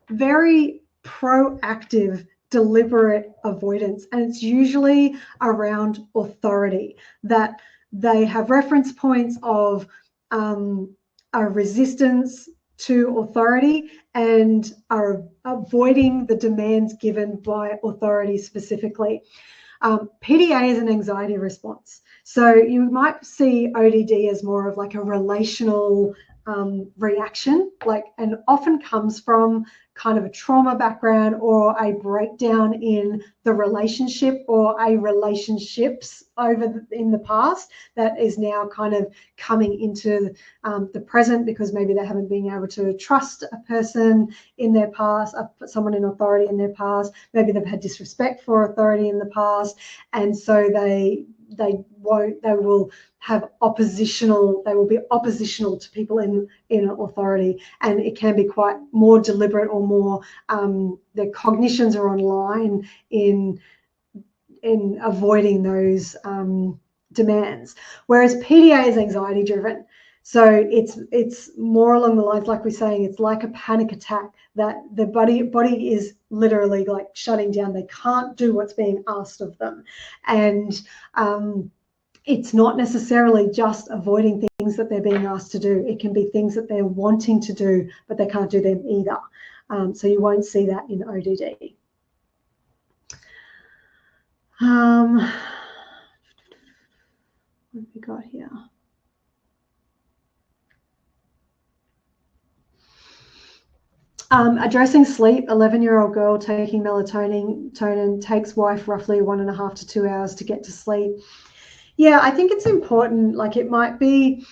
very proactive, deliberate avoidance, and it's usually around authority, that they have reference points of a resistance to authority and are avoiding the demands given by authority specifically. PDA is an anxiety response. So you might see ODD as more of like a relational reaction, and often comes from kind of a trauma background or a breakdown in the relationship or a relationships in the past that is now kind of coming into the present, because maybe they haven't been able to trust a person in their past, someone in authority in their past. Maybe they've had disrespect for authority in the past, and so they will be oppositional to people in authority, and it can be quite more deliberate or more their cognitions are online in avoiding those demands. Whereas PDA is anxiety driven. So it's more along the lines, like we're saying, it's like a panic attack, that the body is literally like shutting down. They can't do what's being asked of them. And it's not necessarily just avoiding things that they're being asked to do. It can be things that they're wanting to do, but they can't do them either. So you won't see that in ODD. What have we got here? Addressing sleep. 11-year-old girl taking melatonin takes wife roughly 1.5 to 2 hours to get to sleep. Yeah, I think it's important. Like, it might be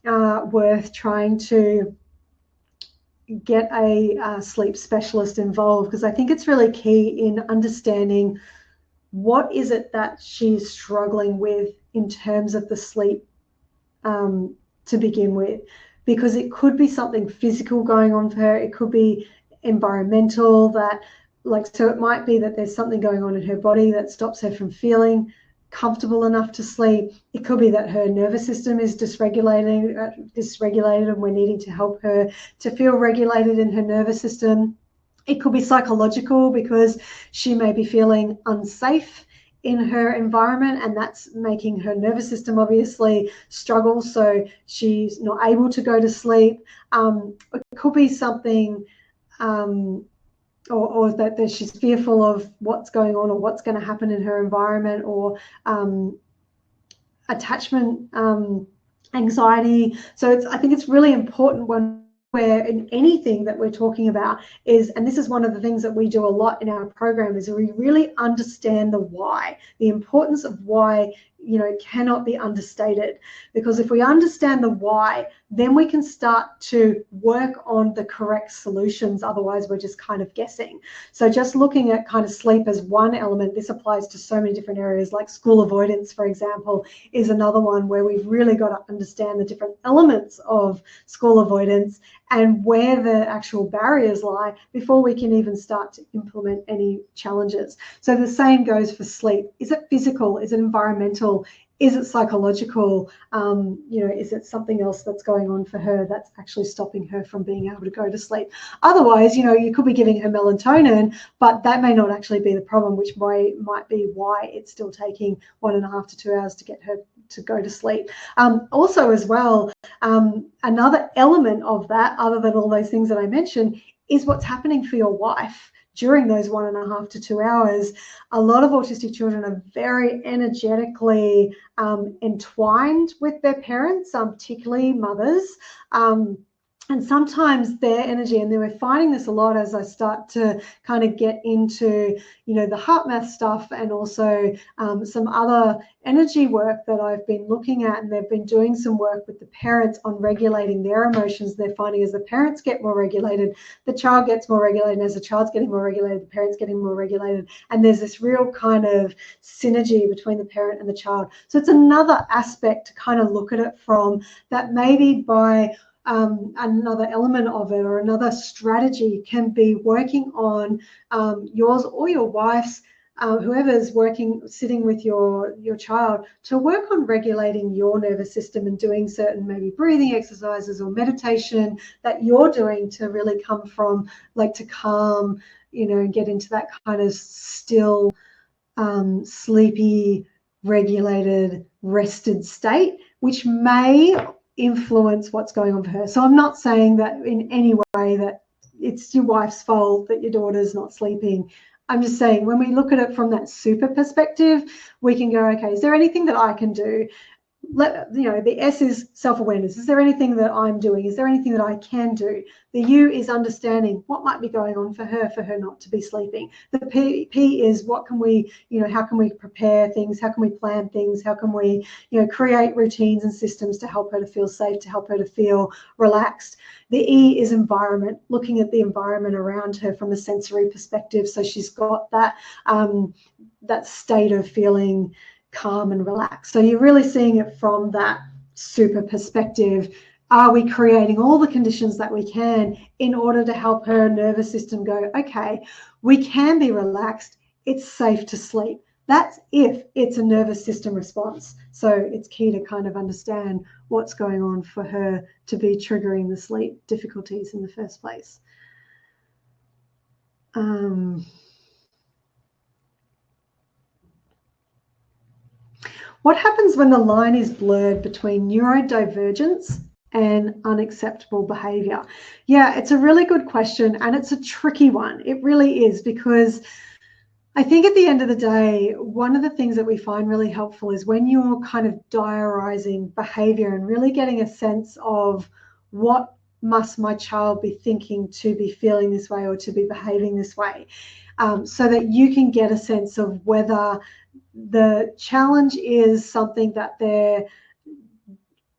worth trying to get a sleep specialist involved, because I think it's really key in understanding what is it that she's struggling with in terms of the sleep to begin with. Because it could be something physical going on for her. It could be environmental, so it might be that there's something going on in her body that stops her from feeling comfortable enough to sleep. It could be that her nervous system is dysregulated, and we're needing to help her to feel regulated in her nervous system. It could be psychological, because she may be feeling unsafe in her environment, and that's making her nervous system obviously struggle, so she's not able to go to sleep. It could be something or that she's fearful of what's going on or what's going to happen in her environment, or attachment anxiety. So I think it's really important where in anything that we're talking about is, and this is one of the things that we do a lot in our program, is we really understand the why. The importance of why, cannot be understated, because if we understand the why, then we can start to work on the correct solutions. Otherwise, we're just kind of guessing. So just looking at kind of sleep as one element, this applies to so many different areas, like school avoidance, for example, is another one where we've really got to understand the different elements of school avoidance and where the actual barriers lie before we can even start to implement any challenges. So the same goes for sleep. Is it physical? Is it environmental? Is it psychological? Is it something else that's going on for her that's actually stopping her from being able to go to sleep? Otherwise, you could be giving her melatonin, but that may not actually be the problem, which might be why it's still taking 1.5 to 2 hours to get her to go to sleep. Also, as well, another element of that, other than all those things that I mentioned, is what's happening for your wife during those 1.5 to 2 hours. A lot of autistic children are very energetically entwined with their parents, particularly mothers. And sometimes their energy, and we're finding this a lot as I start to kind of get into, the heart math stuff, and also some other energy work that I've been looking at, and they've been doing some work with the parents on regulating their emotions. They're finding as the parents get more regulated, the child gets more regulated, and as the child's getting more regulated, the parent's getting more regulated, and there's this real kind of synergy between the parent and the child. So it's another aspect to kind of look at it from, that maybe by another element of it, or another strategy, can be working on yours or your wife's, whoever's sitting with your child, to work on regulating your nervous system and doing certain maybe breathing exercises or meditation that you're doing to really come from, like, to calm, and get into that kind of still, sleepy, regulated, rested state, which may influence what's going on for her. So I'm not saying that in any way that it's your wife's fault that your daughter's not sleeping. I'm just saying, when we look at it from that super perspective, we can go, okay, is there anything that I can do? The S is self-awareness. Is there anything that I'm doing? Is there anything that I can do? The U is understanding what might be going on for her not to be sleeping. The P is what can we, how can we prepare things? How can we plan things? How can we, create routines and systems to help her to feel safe, to help her to feel relaxed? The E is environment, looking at the environment around her from a sensory perspective, so she's got that that state of feeling calm and relaxed. So you're really seeing it from that super perspective. Are we creating all the conditions that we can in order to help her nervous system go, okay, we can be relaxed, it's safe to sleep? That's if it's a nervous system response. So it's key to kind of understand what's going on for her to be triggering the sleep difficulties in the first place. What happens when the line is blurred between neurodivergence and unacceptable behavior? Yeah, it's a really good question, and it's a tricky one. It really is, because I think at the end of the day, one of the things that we find really helpful is when you're kind of diarising behavior and really getting a sense of what must my child be thinking to be feeling this way or to be behaving this way, so that you can get a sense of whether the challenge is something that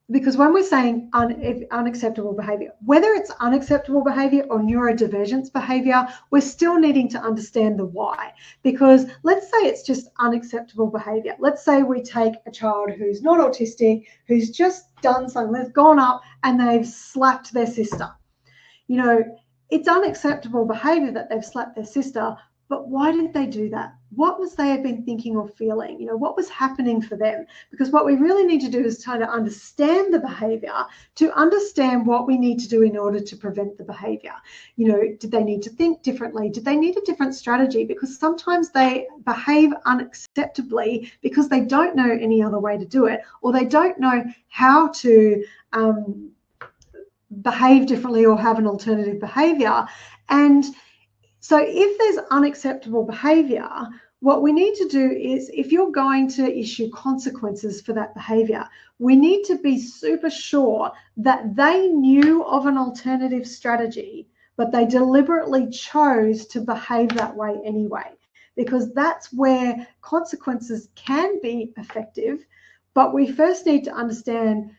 because when we're saying unacceptable behavior, whether it's unacceptable behavior or neurodivergence behavior, we're still needing to understand the why. Because let's say it's just unacceptable behavior. Let's say we take a child who's not autistic, who's just done something, they've gone up and they've slapped their sister. It's unacceptable behavior that they've slapped their sister, but why did they do that? What was they have been thinking or feeling? What was happening for them? Because what we really need to do is try to understand the behavior, to understand what we need to do in order to prevent the behavior. Did they need to think differently? Did they need a different strategy? Because sometimes they behave unacceptably because they don't know any other way to do it, or they don't know how to behave differently or have an alternative behavior. And so if there's unacceptable behavior, what we need to do is, if you're going to issue consequences for that behavior, we need to be super sure that they knew of an alternative strategy, but they deliberately chose to behave that way anyway, because that's where consequences can be effective. But we first need to understand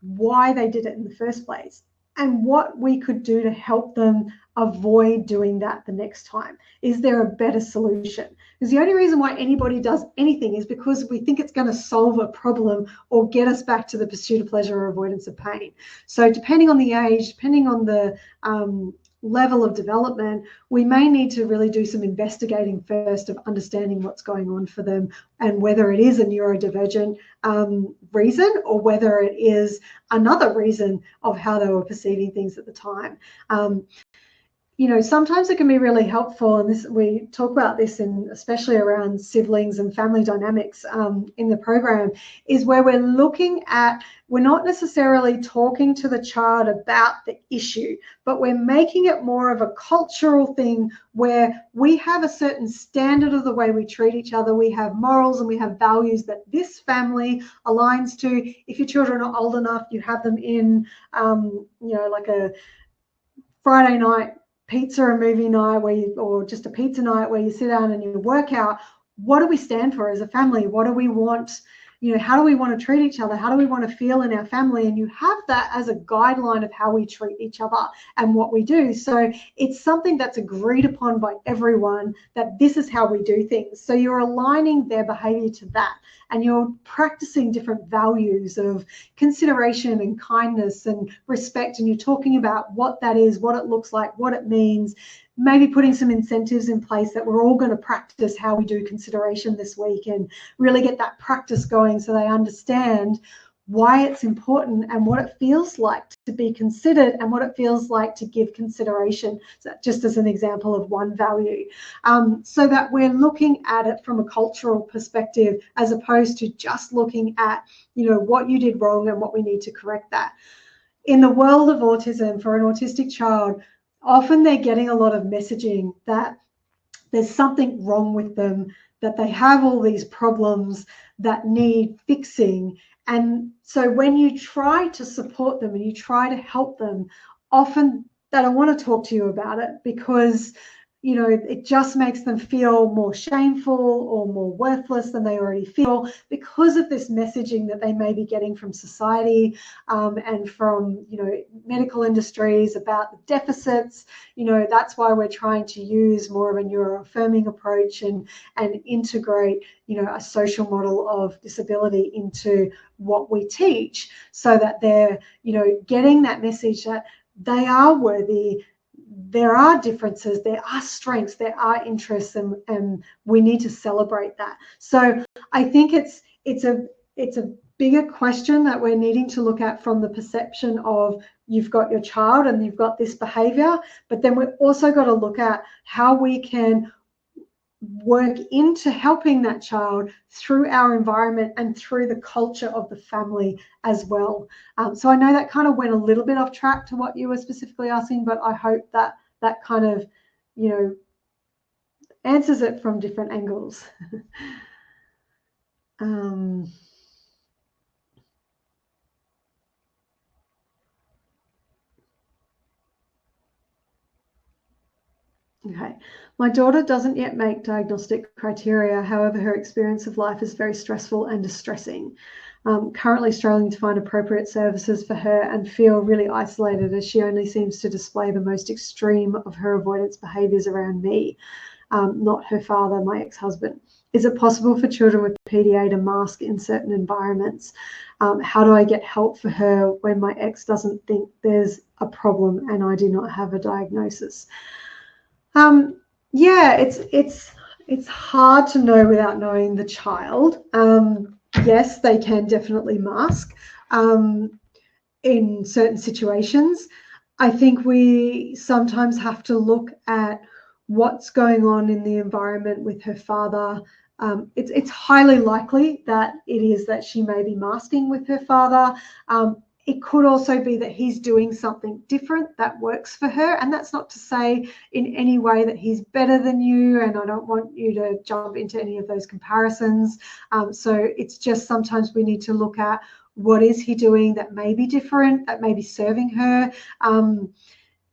why they did it in the first place and what we could do to help them avoid doing that the next time. Is there a better solution? Because the only reason why anybody does anything is because we think it's going to solve a problem or get us back to the pursuit of pleasure or avoidance of pain. So depending on the age, depending on the level of development, we may need to really do some investigating first of understanding what's going on for them, and whether it is a neurodivergent reason or whether it is another reason of how they were perceiving things at the time. You know, sometimes it can be really helpful, and this, we talk about this in, especially around siblings and family dynamics in the program, is where we're looking at, we're not necessarily talking to the child about the issue, but we're making it more of a cultural thing where we have a certain standard of the way we treat each other. We have morals and we have values that this family aligns to. If your children are old enough, you have them in, you know, like a Friday night pizza or movie night where you, or just a pizza night where you sit down and you work out, what do we stand for as a family? What do we want? You know, how do we want to treat each other? How do we want to feel in our family? And you have that as a guideline of how we treat each other and what we do. So it's something that's agreed upon by everyone, that this is how we do things. So you're aligning their behavior to that, and you're practicing different values of consideration and kindness and respect. And you're talking about what that is, what it looks like, what it means, maybe putting some incentives in place that we're all going to practice how we do consideration this week, and really get that practice going so they understand why it's important and what it feels like to be considered and what it feels like to give consideration. So just as an example of one value, so that we're looking at it from a cultural perspective, as opposed to just looking at, you know, what you did wrong and what we need to correct that. In the world of autism, for an autistic child, often they're getting a lot of messaging that there's something wrong with them, that they have all these problems that need fixing. And so when you try to support them and you try to help them, often they don't want to talk to you about it, because, you know, it just makes them feel more shameful or more worthless than they already feel, because of this messaging that they may be getting from society and from, you know, medical industries about the deficits. You know, that's why we're trying to use more of a neuro-affirming approach and integrate, you know, a social model of disability into what we teach, so that they're, you know, getting that message that they are worthy. There are differences, there are strengths, there are interests, and we need to celebrate that. So I think it's a bigger question that we're needing to look at from the perception of, you've got your child and you've got this behavior, but then we've also got to look at how we can work into helping that child through our environment and through the culture of the family as well. So I know that kind of went a little bit off track to what you were specifically asking, but I hope that that kind of, you know, answers it from different angles. Okay, my daughter doesn't yet make diagnostic criteria. However, her experience of life is very stressful and distressing. Currently struggling to find appropriate services for her and feel really isolated, as she only seems to display the most extreme of her avoidance behaviours around me, not her father, my ex-husband. Is it possible for children with PDA to mask in certain environments? How do I get help for her when my ex doesn't think there's a problem and I do not have a diagnosis? Yeah, it's hard to know without knowing the child. Yes, they can definitely mask in certain situations. I think we sometimes have to look at what's going on in the environment with her father. It's highly likely that it is that she may be masking with her father. It could also be that he's doing something different that works for her. And that's not to say in any way that he's better than you. And I don't want you to jump into any of those comparisons. So it's just sometimes we need to look at, what is he doing that may be different, that may be serving her. You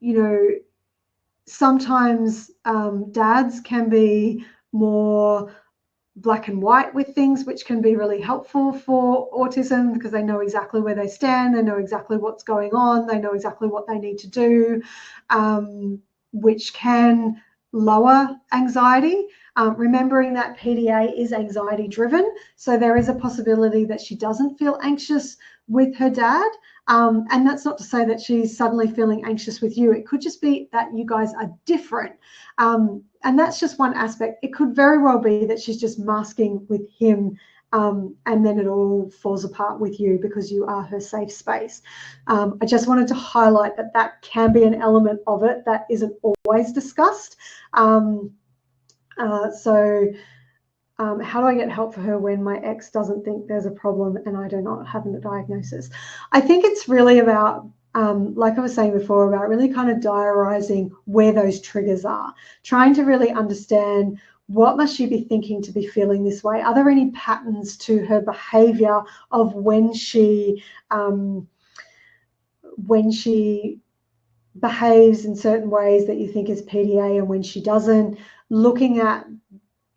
know, sometimes dads can be more black and white with things, which can be really helpful for autism, because they know exactly where they stand, they know exactly what's going on, they know exactly what they need to do, which can lower anxiety. remembering that PDA is anxiety driven, so there is a possibility that she doesn't feel anxious with her dad, and that's not to say that she's suddenly feeling anxious with you. It could just be that you guys are different, and that's just one aspect. It could very well be that she's just masking with him, and then it all falls apart with you because you are her safe space. I just wanted to highlight that that can be an element of it that isn't always discussed. How do I get help for her when my ex doesn't think there's a problem and I do not have a diagnosis? I think it's really about, like I was saying before, about really kind of diarising where those triggers are, trying to really understand what must she be thinking to be feeling this way. Are there any patterns to her behaviour of when she behaves in certain ways that you think is PDA and when she doesn't? Looking at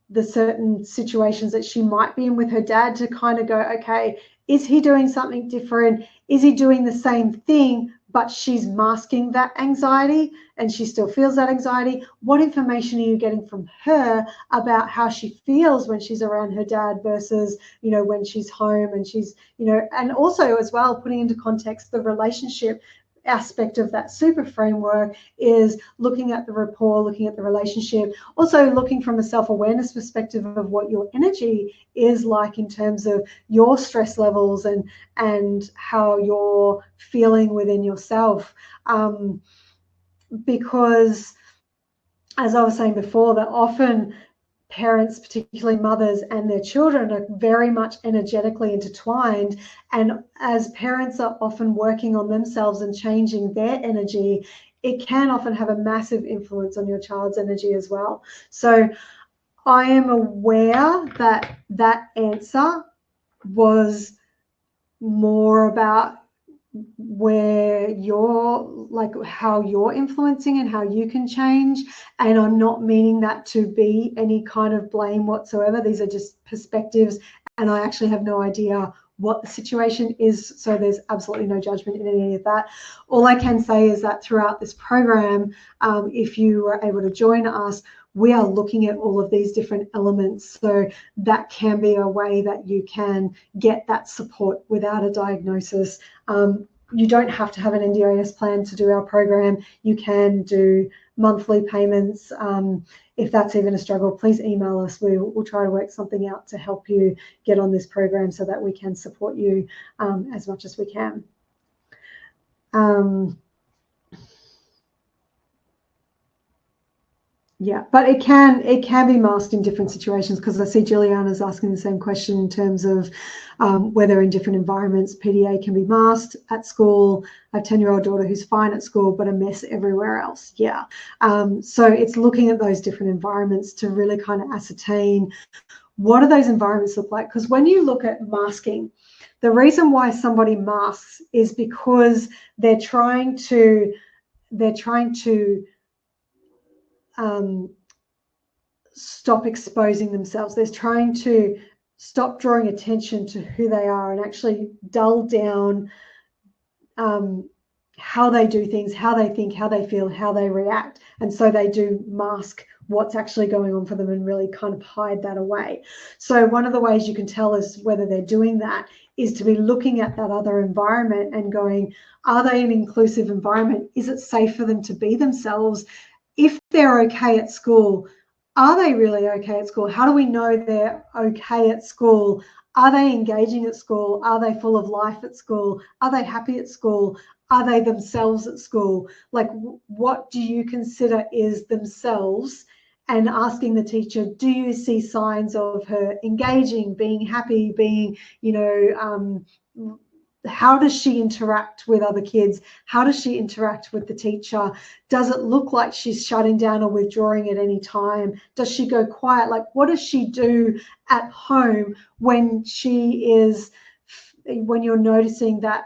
the certain situations that she might be in with her dad to kind of go, okay, is he doing something different? Is he doing the same thing, but she's masking that anxiety and she still feels that anxiety? What information are you getting from her about how she feels when she's around her dad versus, when she's home and she's, and also as well, putting into context the relationship aspect of that super framework is looking at the rapport, looking at the relationship, also looking from a self-awareness perspective of what your energy is like in terms of your stress levels and how you're feeling within yourself. Because as I was saying before, that often parents, particularly mothers, and their children are very much energetically intertwined. And as parents are often working on themselves and changing their energy, it can often have a massive influence on your child's energy as well. So I am aware that that answer was more about where you're, like, how you're influencing and how you can change, and I'm not meaning that to be any kind of blame whatsoever. These are just perspectives, and I actually have no idea what the situation is, so there's absolutely no judgment in any of that. All I can say is that throughout this program, if you were able to join us, we are looking at all of these different elements, so that can be a way that you can get that support without a diagnosis. You don't have to have an NDIS plan to do our program. You can do monthly payments. If that's even a struggle, please email us. We'll try to work something out to help you get on this program so that we can support you as much as we can. Yeah, but it can be masked in different situations, because I see Juliana's asking the same question in terms of whether in different environments PDA can be masked. At school, I have a 10-year-old daughter who's fine at school, but a mess everywhere else. Yeah. So it's looking at those different environments to really kind of ascertain what do those environments look like. Because when you look at masking, the reason why somebody masks is because they're trying to stop exposing themselves. They're trying to stop drawing attention to who they are and actually dull down how they do things, how they think, how they feel, how they react. And so they do mask what's actually going on for them and really kind of hide that away. So one of the ways you can tell is whether they're doing that is to be looking at that other environment and going, are they an inclusive environment? Is it safe for them to be themselves? If they're okay at school, are they really okay at school? How do we know they're okay at school? Are they engaging at school? Are they full of life at school? Are they happy at school? Are they themselves at school? Like, what do you consider is themselves? And asking the teacher, do you see signs of her engaging, being happy, being, how does she interact with other kids? How does she interact with the teacher? Does it look like she's shutting down or withdrawing at any time? Does she go quiet? Like, what does she do at home when you're noticing that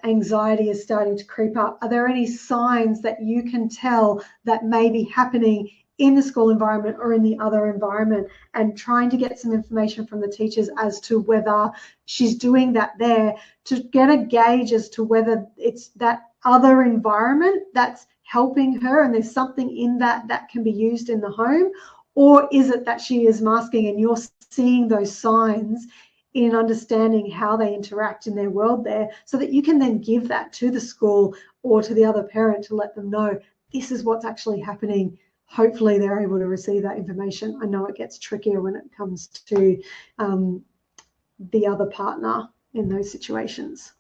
anxiety is starting to creep up? Are there any signs that you can tell that may be happening in the school environment or in the other environment, and trying to get some information from the teachers as to whether she's doing that there, to get a gauge as to whether it's that other environment that's helping her and there's something in that can be used in the home, Or is it that she is masking and you're seeing those signs in understanding how they interact in their world there, so that you can then give that to the school or to the other parent to let them know this is what's actually happening. Hopefully they're able to receive that information. I know it gets trickier when it comes to the other partner in those situations.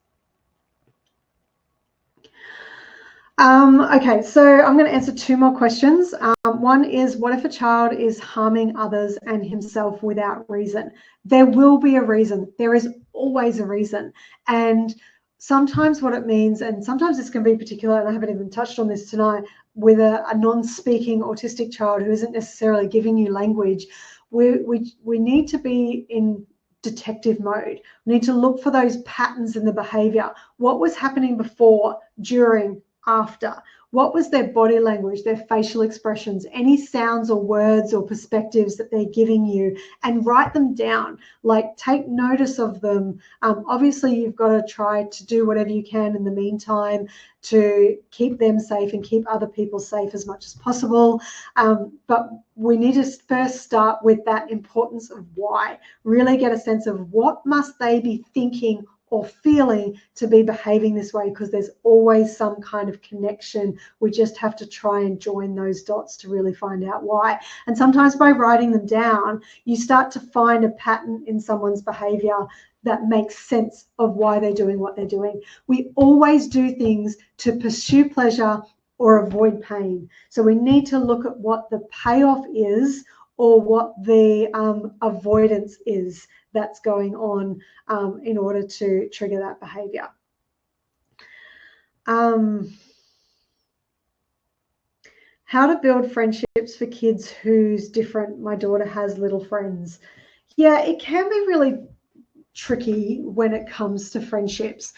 Okay, so I'm going to answer two more questions. One is, what if a child is harming others and himself without reason? There will be a reason. There is always a reason. And sometimes what it means, and sometimes this can be particular, and I haven't even touched on this tonight, with a non-speaking autistic child who isn't necessarily giving you language, we need to be in detective mode. We need to look for those patterns in the behavior. What was happening before, during, after? What was their body language, their facial expressions, any sounds or words or perspectives that they're giving you, and write them down. Like, take notice of them. Obviously, you've got to try to do whatever you can in the meantime to keep them safe and keep other people safe as much as possible. But we need to first start with that importance of why. Really get a sense of what must they be thinking or feeling to be behaving this way, because there's always some kind of connection. We just have to try and join those dots to really find out why. And sometimes by writing them down, you start to find a pattern in someone's behavior that makes sense of why they're doing what they're doing. We always do things to pursue pleasure or avoid pain. So we need to look at what the payoff is, or what the avoidance is that's going on in order to trigger that behavior. How to build friendships for kids who's different. My daughter has little friends. Yeah, it can be really tricky when it comes to friendships.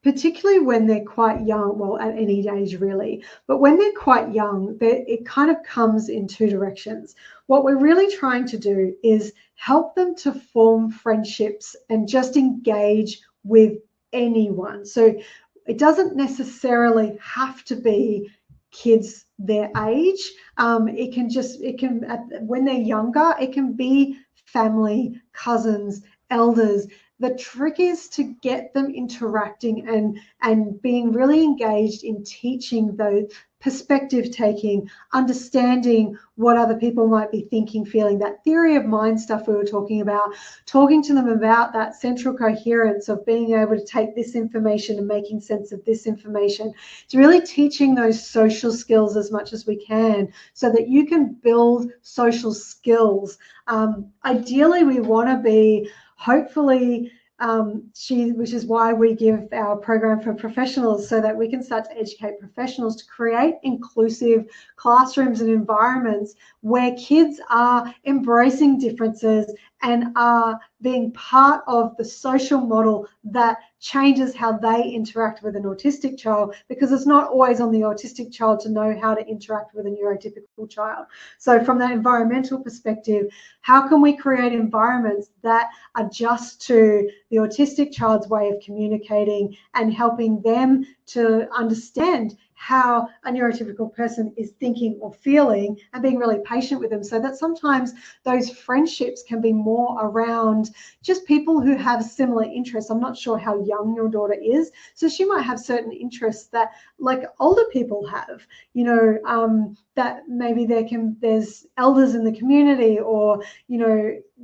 Particularly when they're quite young, well, at any age really, but when they're quite young, it kind of comes in two directions. What we're really trying to do is help them to form friendships and just engage with anyone. So it doesn't necessarily have to be kids their age. When they're younger, it can be family, cousins, elders. The trick is to get them interacting and being really engaged in teaching those perspective taking, understanding what other people might be thinking, feeling, that theory of mind stuff we were talking about, talking to them about that central coherence of being able to take this information and making sense of this information. It's really teaching those social skills as much as we can so that you can build social skills. Ideally, we want to be, hopefully, which is why we give our program for professionals, so that we can start to educate professionals to create inclusive classrooms and environments where kids are embracing differences and are being part of the social model that changes how they interact with an autistic child, because it's not always on the autistic child to know how to interact with a neurotypical child. So from that environmental perspective, how can we create environments that adjust to the autistic child's way of communicating and helping them to understand how a neurotypical person is thinking or feeling, and being really patient with them, so that sometimes those friendships can be more around just people who have similar interests. I'm not sure how young your daughter is, so she might have certain interests that like older people have, that maybe there's elders in the community, or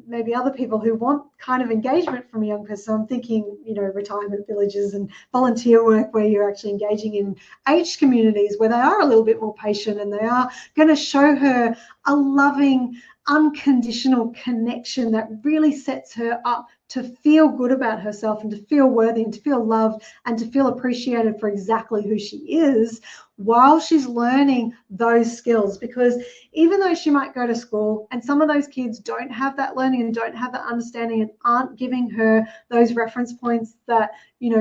maybe other people who want kind of engagement from a young person. So I'm thinking retirement villages and volunteer work where you're actually engaging in aged communities where they are a little bit more patient, and they are going to show her a loving, unconditional connection that really sets her up to feel good about herself and to feel worthy and to feel loved and to feel appreciated for exactly who she is while she's learning those skills. Because even though she might go to school and some of those kids don't have that learning and don't have that understanding and aren't giving her those reference points that,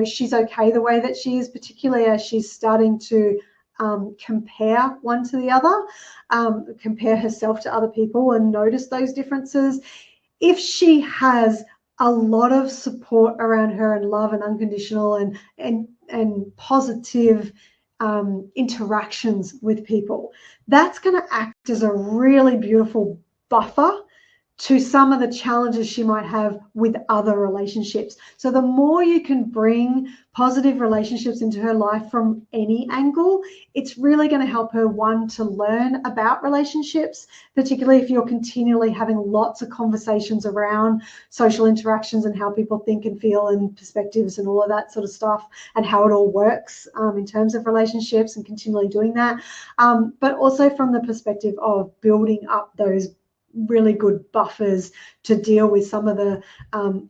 she's okay the way that she is, particularly as she's starting to compare one to the other, compare herself to other people and notice those differences. If she has a lot of support around her and love and unconditional and positive interactions with people. That's going to act as a really beautiful buffer to some of the challenges she might have with other relationships. So the more you can bring positive relationships into her life from any angle, it's really going to help her, one, to learn about relationships, particularly if you're continually having lots of conversations around social interactions and how people think and feel and perspectives and all of that sort of stuff, and how it all works in terms of relationships, and continually doing that. But also from the perspective of building up those really good buffers to deal with some of the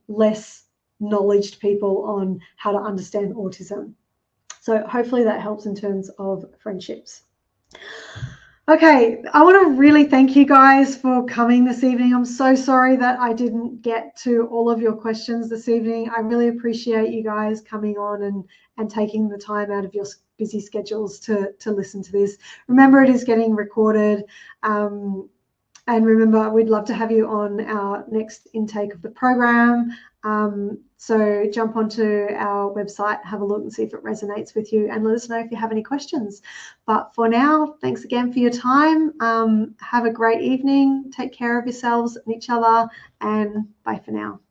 less knowledged people on how to understand autism. So hopefully that helps in terms of friendships. Okay, I want to really thank you guys for coming this evening. I'm so sorry that I didn't get to all of your questions this evening. I really appreciate you guys coming on and taking the time out of your busy schedules to listen to this. Remember, it is getting recorded. And remember, we'd love to have you on our next intake of the program. So jump onto our website, have a look and see if it resonates with you, and let us know if you have any questions. But for now, thanks again for your time. Have a great evening. Take care of yourselves and each other, and bye for now.